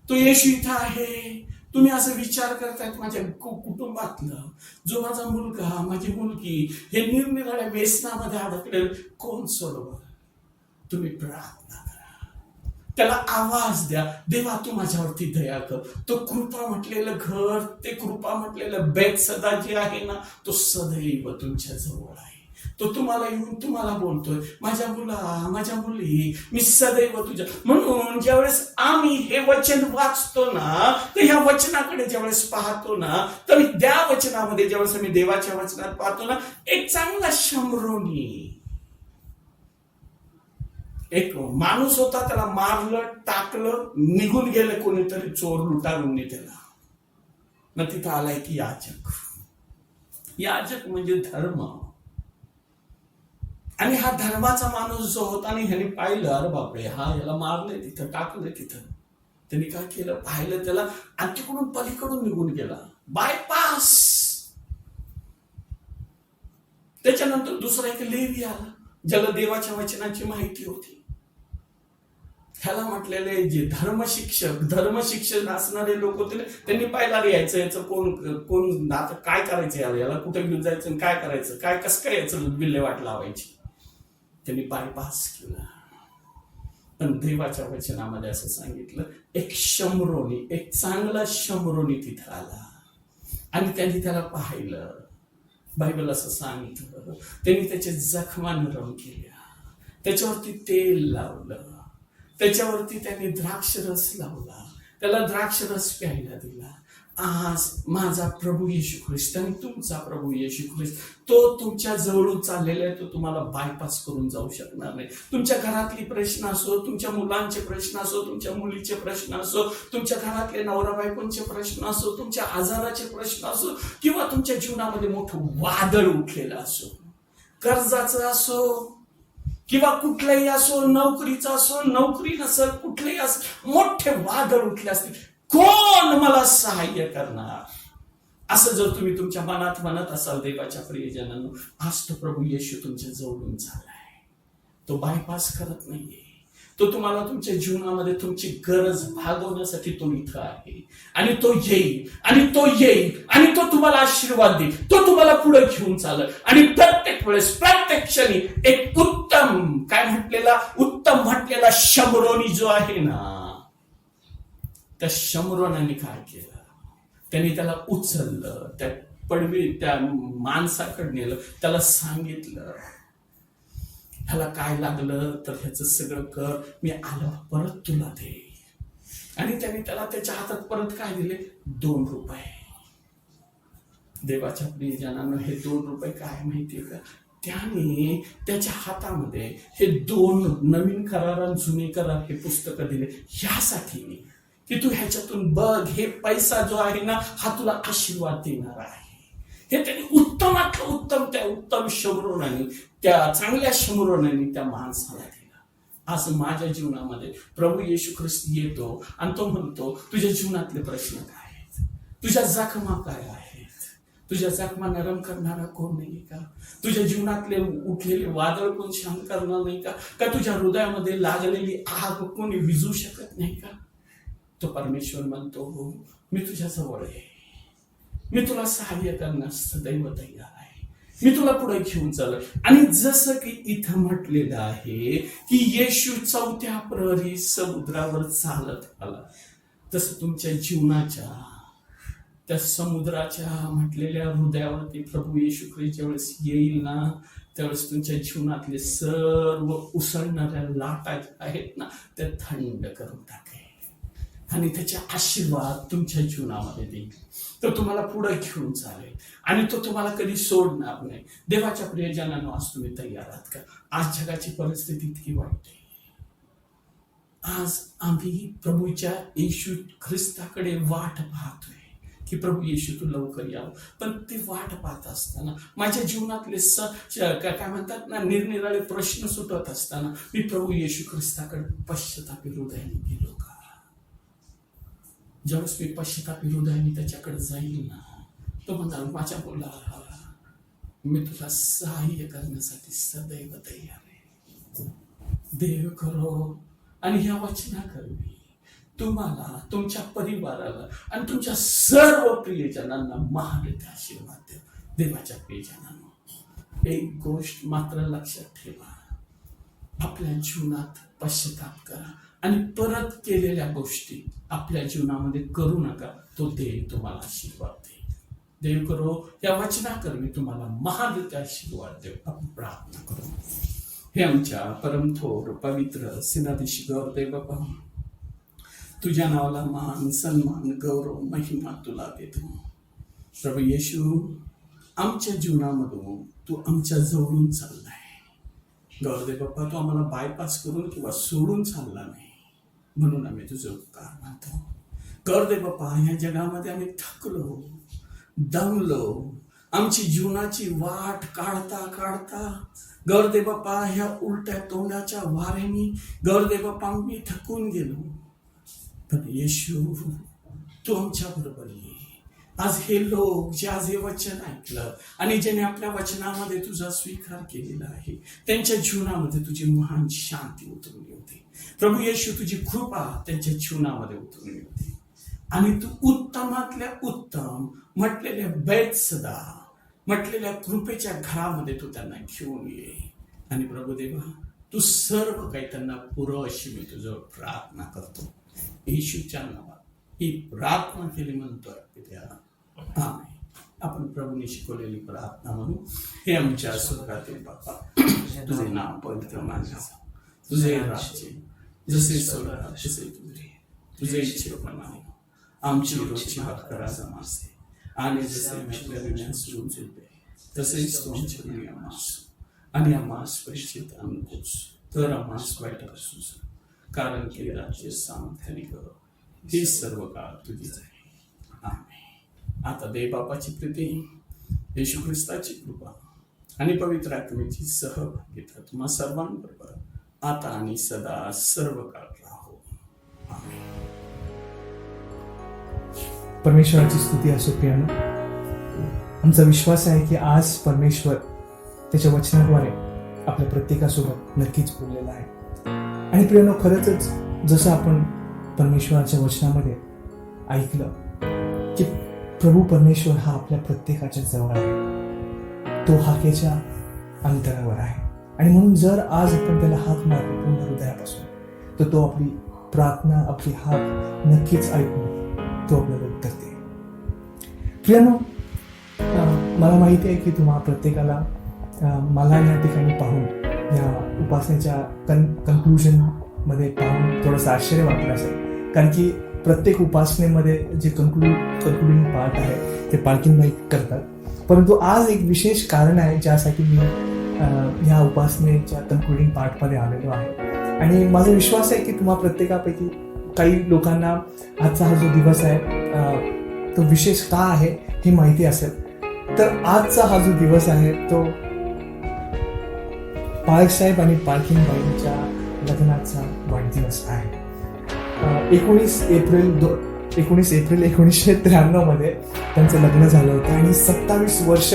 तो येशू इथं आहे. तुम्ही असं विचार करतायत माझ्या कुटुंबातलं जो माझा मुलगा, माझी मुलगी हे निरनिराळ्या व्यसनामध्ये अडकले, कोण सोडवं? तुम्ही प्रार्थना करा, त्याला आवाज द्या, देवा तू माझ्यावरती दया कर. तो कृपा म्हटलेलं घर, ते कृपा म्हटलेलं बेतसदा जे आहे ना, तो सदैव तुमच्या जवळ आहे. तो तुम्हाला येऊन तुम्हाला बोलतोय, माझ्या मुला, माझ्या मुली, मी सदैव तुझ्या. म्हणून ज्यावेळेस आम्ही हे वचन वाचतो ना, तर ह्या वचनाकडे ज्यावेळेस पाहतो ना, तर त्या वचनामध्ये ज्यावेळेस आम्ही देवाच्या वचनात पाहतो ना, एक चांगला शमरोनी एक माणूस होता, त्याला मारलं, टाकलं, निघून गेलं कोणीतरी चोर लुटारूंनी त्याला. मग तिथं आलाय की याजक. याजक म्हणजे धर्म. आणि हा धर्माचा माणूस जो होता आणि ह्याने पाहिलं, अरे बापरे, हा याला मारलंय तिथं, टाकलंय तिथं. त्यांनी काय केलं, पाहिलं त्याला आणि तिकडून पलीकडून निघून गेला, बायपास. त्याच्यानंतर दुसरा एक लेवी आला, ज्याला देवाच्या वचनाची माहिती होती. ह्याला म्हटलेले जे धर्मशिक्षक असणारे लोक होते, त्यांनी पाहिला रे याचं कोण आता काय करायचं, याला कुठे घेऊन जायचं, काय करायचं, कसं काय याचं विल्हेवाट लावायची. त्यांनी बायपास केला. पण देवाच्या वचनामध्ये असं सांगितलं, एक चांगला शमरोनी तिथं आला आणि त्यांनी त्याला पाहिलं. बायबल असं सांगितलं, त्यांनी त्याच्या जखमा नरम केल्या, त्याच्यावरती तेल लावलं, त्याच्यावरती त्यांनी द्राक्षरस लावला, त्याला द्राक्षरस प्यायला दिला. आज माझा प्रभू येशू ख्रिस्त आणि तुमचा प्रभू येशू ख्रिस्त तो तुमच्या जवळून चाललेला आहे. तो तुम्हाला बायपास करून जाऊ शकणार नाही. तुमच्या घरातली प्रश्न असो, तुमच्या मुलांचे प्रश्न असो, तुमच्या मुलीचे प्रश्न असो, तुमच्या घरातले नवरा बायकोंचे प्रश्न असो, तुमच्या आजाराचे प्रश्न असो, किंवा तुमच्या जीवनामध्ये मोठं वादळ उठलेलं असो, कर्जाचं असो किंवा कुठलंही असो, नोकरीचं असो, नोकरी नसेल, कुठलंही असो, मोठे वादळ उठले असतील, कोण मला सहाय्य करणार, असं जर तुम्ही तुमच्या मनात म्हणत असाल देवाच्या प्रियजनांनो, आज तो प्रभू येशू तुमच्या जवळून झालाय. तो बायपास करत नाहीये. तो तुम्हाला तुमच्या जीवनामध्ये तुमची गरज भागवण्यासाठी तो इथं आहे. आणि तो येईल आणि तो तुम्हाला आशीर्वाद देईल. तो तुम्हाला पुढे घेऊन चालेल. आणि प्रत्येक वेळेस, प्रत्येक क्षणी एक उत्तम म्हटलेला शमरोनी जो आहे ना, त्या शमरोनाने काय केलं, त्यांनी त्याला उचललं, त्या माणसाकडे नेलं, त्याला सांगितलं, ह्याला काय लागलं तर ह्याचं सगळं कर, मी आलं परत तुला दे. आणि त्यांनी त्याला त्याच्या हातात परत काय दिले, 2 रुपये. देवाच्या प्रियजनांनो, हे 2 रुपये काय माहितीये का, त्याने त्याच्या हातामध्ये हे 2 नवीन करार आणि जुने करार हे पुस्तकं दिले, ह्यासाठी की तू ह्याच्यातून बघ, हे पैसा जो आहे ना, हा तुला आशीर्वाद देणार आहे. हे त्यांनी उत्तमातलं उत्तम, त्या उत्तम शमरोनाने, त्या चांगल्या शमरोनाने त्या माणसाला दिला. आज माझ्या जीवनामध्ये प्रभू येशू ख्रिस्त येतो आणि तो म्हणतो, तुझ्या जीवनातले प्रश्न काय आहेत, तुझ्या जखमा काय आहेत, तुझ्या जखमा नरम करणारा कोण नाही का, तुझ्या जीवनातले उठलेले वादळ कोण शांत करणार नाही का तुझ्या हृदयामध्ये लागलेली आग कोणी विझू शकत नाही का. तो परमेश्वर म्हणतो, हो मी तुझ्या जवळ आहे, मी तुला सहाय्य करण्यास सदैव तयार आहे, मी तुला पुढे घेऊन चालल. आणि जसं की इथं म्हटलेलं आहे की येशू 4थ्या प्रहरी समुद्रावर चालत आला, तसं तुमच्या जीवनाच्या त्या समुद्राच्या म्हटलेल्या हृदयावरती प्रभू येशू ख्रिस्त ज्यावेळेस येईल ना, त्यावेळेस तुमच्या जीवनातले सर्व उसळणाऱ्या लाटा आहेत ना, त्या थंड करून टाकेल आणि त्याचे आशीर्वाद तुमच्या जीवनामध्ये देईल. तो तुम्हाला पुढे घेऊन चालेल आणि तो तुम्हाला कधी सोडणार नाही. देवाच्या प्रियजनांनो, आज तुम्ही तयार आहात का? आज जगाची परिस्थिती इतकी वाईट आहे. आज आम्ही प्रभूच्या येशू ख्रिस्ताकडे वाट पाहतोय की प्रभू येशू तू लवकर यावं. पण ते वाट पाहत असताना माझ्या जीवनातले काय म्हणतात ना, निरनिराळे प्रश्न सुटत असताना मी प्रभू येशू ख्रिस्ताकडे पश्चातापी हृदयाने गेलो का? ज्यावेळेस मी पश्चातापी हृदयाने त्याच्याकडे जाईल ना, तो म्हणाल, माझ्या मुला, मी तुला सहाय्य करण्यासाठी सदैव तयार आहे. देव करो आणि ह्या वचनाकरवी तुम्हाला, तुमच्या परिवाराला आणि तुमच्या सर्व प्रियजनांना महान आशीर्वाद द्या. देवाच्या प्रियजनांनो, एक गोष्ट मात्र लक्षात ठेवा, आपल्या जीवनात पश्चाताप करा आणि परत केलेल्या गोष्टी आपल्या जीवनामध्ये करू नका. तो देव तुम्हाला आशीर्वाद देईल. देव करो या वचनाकरवी तुम्हाला महान आशीर्वाद देव. आपण प्रार्थना करू. हे आमच्या परमथोर पवित्र सिनाधीश गौरदेव बाबा, तुझ्या नावाला मान, सन्मान, गौरव, महिमा तुला देतो. प्रभू येशू, आमच्या जीवनामधून तू आमच्या जवळून चाललाय. गौरदेव बाप्पा, तू आम्हाला बायपास करून किंवा सोडून चालला नाही, म्हणून आम्ही तुझं उपकार मानतो. गौरदेव बाप्पा, ह्या जगामध्ये आम्ही थकलो, दमलो, आमची जीवनाची वाट काढता काढता गौरदे बाप्पा, ह्या उलट्या तोंडाच्या वाऱ्याने गौरदे बाप्पा मी थकून गेलो, पण येशू तू आमच्या बरोबर ये. आज हे लोक जे आज हे वचन ऐकलं आणि ज्याने आपल्या वचनामध्ये तुझा स्वीकार केलेला आहे, त्यांच्या जीवनामध्ये तुझी महान शांती उतरून येते. प्रभू येशू, तुझी कृपा त्यांच्या जीवनामध्ये उतरून येते आणि तू उत्तमातल्या उत्तम म्हटलेल्या बेतसदा म्हटलेल्या कृपेच्या घरामध्ये तू त्यांना घेऊन ये. आणि प्रभू देवा, तू सर्व काही त्यांना पुरव अशी मी तुझं प्रार्थना करतो. येशूच्या नावात ही प्रार्थना केली म्हणतोय पित्या, आमेन. आपण प्रभूने शिकवलेली प्रार्थना म्हणू. हे आमच्या स्वर्गातील बाप्पा, तुझे नाव पवित्र मानले जाओ, तुझे राज्य जसे स्वर्गात तसे तुझे इच्छेप्रमाणे आमची रोजची भाकर आज आम्हास दे, आणि जसे आम्ही आपल्या विण्यास उचलते तसेच तू आमच्या आम्हास, आणि आम्हास परीक्षेत आणू नकोस, तर आम्हास वाईट असू, कारण की राज्य सामर्थ्याने हे सर्व काळ तुझीच आहे. आमेन. आता देव बापाची प्रीती, येशू ख्रिस्ताची कृपा आणि पवित्र आत्म्याची सहभागिता तुम्हा सर्वांबरोबर आता आणि सदा सर्व काळ राहो. आमेन. परमेश्वराची स्तुती असो प्रियानो. आमचा विश्वास आहे की आज परमेश्वर त्याच्या वचनाद्वारे आपल्या प्रत्येकासोबत नक्कीच बोललेला आहे. आणि प्रियानो, खरंच जसं आपण परमेश्वराच्या वचनामध्ये ऐकलं की प्रभू परमेश्वर हा आपल्या प्रत्येकाच्या जवळ आहे, तो हाकेच्या अंतरावर आहे. आणि म्हणून जर आज आपण त्याला हाक मारतो पूर्ण हृदयापासून, तर तो आपली प्रार्थना, आपली हाक नक्कीच ऐकून तो आपल्याला उत्तर देईल. प्रियानो, मला माहिती आहे की तुम्हा प्रत्येकाला मला या ठिकाणी पाहून, या उपासनेच्या कन्क्लुजन मध्ये पाहून थोडंसं आश्चर्य वाटलं असेल, कारण की प्रत्येक उपासनेमध्ये जे कन्क्लुडिंग पार्ट आहे ते पालखी भाई करतात. परंतु आज एक विशेष कारण आहे ज्यासाठी मी ह्या उपासनेच्या कन्क्लुडिंग पार्टमध्ये आलेलो आहे. आणि माझा विश्वास आहे की तुम्हा प्रत्येकापैकी काही लोकांना आजचा हा जो दिवस आहे तो विशेष का आहे हे माहिती असेल. तर आजचा हा जो दिवस आहे तो पाळसाहेब आणि पालखीबाईंच्या लग्नाचा वाढदिवस आहे. 19 एप्रिल 1993 मध्ये त्यांचं लग्न झालं होतं आणि 27 वर्ष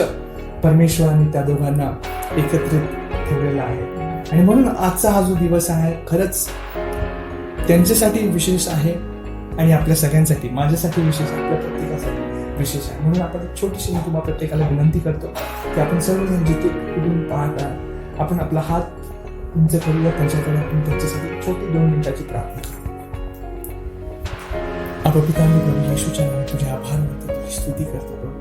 परमेश्वराने त्या दोघांना एकत्रित ठेवलेला आहे. आणि म्हणून आजचा हा जो दिवस आहे खरंच त्यांच्यासाठी विशेष आहे आणि आपल्या सगळ्यांसाठी, माझ्यासाठी विशेष आहे, आपल्या प्रत्येकासाठी विशेष आहे. म्हणून आपण एक छोटीशी मी तुम्हाला प्रत्येकाला विनंती करतो की आपण सर्वजण जिथे कुठून पाहता आपण आपला हात उंच करूया त्यांच्याकडे, आपण त्यांच्यासाठी छोटी 2 मिनिटाची प्रार्थना करू. आपण पितांनी प्रभू येशूच्या नावात तुझे आभार मानतो, तुझी स्तुती करतो प्रभू.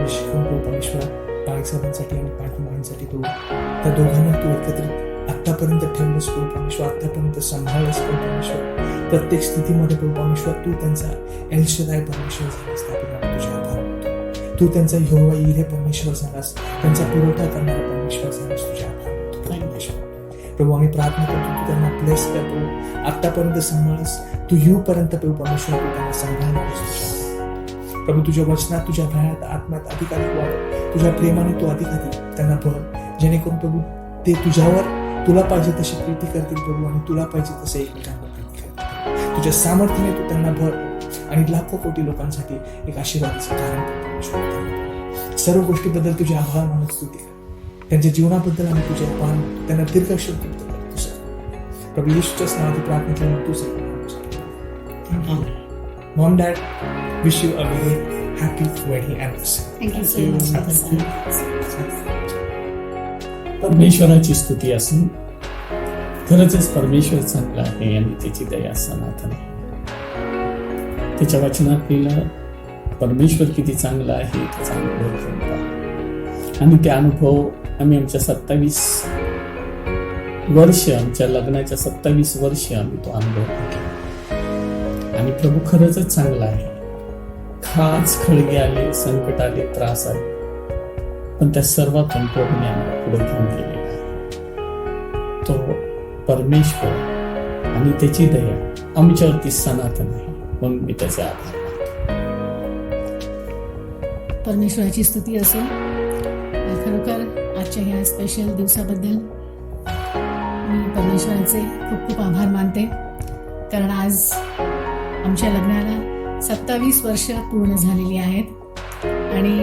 शिकवून प्रभू परमेश्वरा, पाळसाहेबांसाठी आणि पालखीबाईंसाठी तू त्या दोघांना तू एकत्रित आत्तापर्यंत ठेवलंस प्रभू परमेश्वर, आत्तापर्यंत सांभाळलंस प्रभू परमेश्वर. प्रत्येक स्थितीमध्ये प्रभू परमेश्वर तू त्यांचा एलशदाय परमेश्वर झालास, त्याबद्दल तुझे आभार मानतो. तू त्यांचा यहोवा यिरे परमेश्वर झालास, त्यांचा पुरवठा करणारा परमेश्वर झालास, तुझे आभार मानतो परमेश्वर. प्रभू आम्ही प्रार्थना करतो की त्यांना ब्लेस कर प्रभू, आत्तापर्यंत सांभाळस, तू येऊपर्यंत प्रभू परमेश्वर तू त्यांना सांभाळणारस. प्रभू तुझ्या वचनात, तुझ्या भयात, आत्म्यात अधिकाधिक वाढ, तुझ्या प्रेमाने तू अधिकाधिक त्यांना भर, जेणेकरून प्रभू ते तुझ्यावर तुला पाहिजे तशी प्रीती करतील प्रभू, आणि तुला पाहिजे तसे एकमेकांना प्रीती करतील. तुझ्या सामर्थ्याने तू त्यांना भर आणि लाखो कोटी लोकांसाठी एक आशीर्वादाचं कारण. सर्व गोष्टीबद्दल तुझे आभार मानत स्तुती कर. त्यांच्या जीवनाबद्दल आम्ही तुझे आभार मानतो, त्यांना दीर्घायुष्य करतो प्रभू येशूच्याच नावात प्रार्थना केली तुझे. Mom, Dad, wish you a very happy wedding anniversary. Thank you so much. परमेश्वराची स्तुती असून खरंच परमेश्वर चांगला आहे आणि त्याची दया सनातन आहे. त्याच्या वचनात लिहिलं परमेश्वर किती चांगला आहे त्याचा अनुभव घेऊन पहा. आणि ते अनुभव आम्ही आमच्या 27 वर्ष, आमच्या लग्नाच्या 27 वर्ष आम्ही तो अनुभव घेतला. आणि प्रभू खरंच चांगला आहे. खास खळगे आले, संकट आले, त्रास आले, पण त्या सर्वातून प्रभूने आम्हाला पुढे घेऊन गेलेला आहे. तो परमेश्वर आणि त्याची दया आमच्यावरती सनातन आहे, म्हणून मी त्याचे आभार मानतो. परमेश्वराची स्तुती असो. खरोखर आजच्या आजच्या ह्या स्पेशल दिवसाबद्दल मी परमेश्वराचे खूप खूप आभार मानते, कारण आज आमच्या लग्नाला 27 वर्ष पूर्ण झालेली आहेत आणि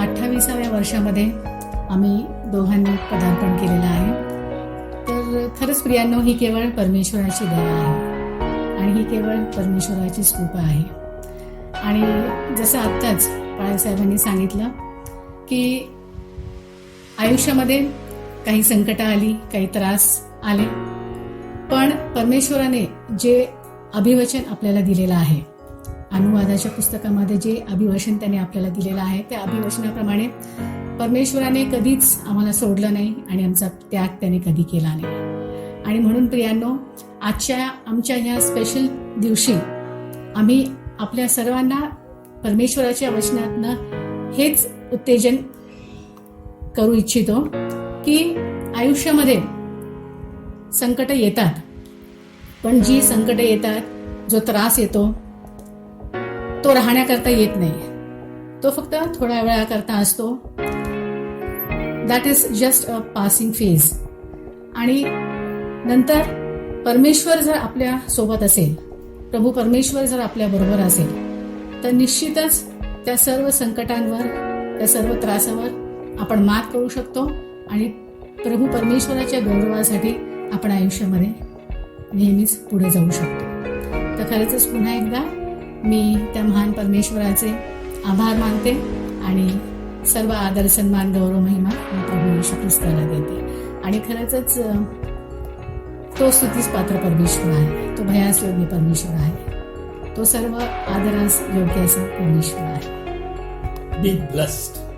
28व्या वर्षामध्ये आम्ही दोघांनी पदार्पण केलेलं आहे. तर खरंच प्रियांनो, ही केवळ परमेश्वराची दया आहे आणि ही केवळ परमेश्वराचीच कृपा आहे. आणि जसं आत्ताच पाळेव साहेबांनी सांगितलं की आयुष्यामध्ये काही संकटं आली, काही त्रास आले, पण परमेश्वराने जे अभिवचन आपल्याला दिलेलं आहे, अनुवादाच्या पुस्तकामध्ये जे अभिवचन त्याने आपल्याला दिलेलं आहे, त्या अभिवचनाप्रमाणे परमेश्वराने कधीच आम्हाला सोडलं नाही आणि आमचा त्याग त्याने कधी केला नाही. आणि म्हणून प्रियांनो, आजच्या आमच्या ह्या स्पेशल दिवशी आम्ही आपल्या सर्वांना परमेश्वराच्या वचनातनं हेच उत्तेजन करू इच्छितो की आयुष्यामध्ये संकट येतात, पण जी संकट येतात, जो त्रास येतो, तो राहण्याकरता येत नाही, तो फक्त थोड्या वेळाकरता असतो. That is just a passing phase. आणि नंतर परमेश्वर जर आपल्या सोबत असेल, प्रभू परमेश्वर जर आपल्या बरोबर असेल, तर निश्चितच त्या सर्व संकटांवर, त्या सर्व त्रासावर आपण मात करू शकतो आणि प्रभू परमेश्वराच्या गौरवासाठी आपण आयुष्यामध्ये नेहमीच पुढे जाऊ शकतो. तर खरंच पुन्हा एकदा मी त्या महान परमेश्वराचे आभार मानते आणि सर्व आदर, सन्मान, गौरव, महिमा मी प्रभू येशू ख्रिस्ताला देते. आणि खरंच तो स्तुतीस पात्र परमेश्वर आहे, तो भयास योग्य परमेश्वर आहे, तो सर्व आदरास योग्य असा परमेश्वर आहे. Be blessed.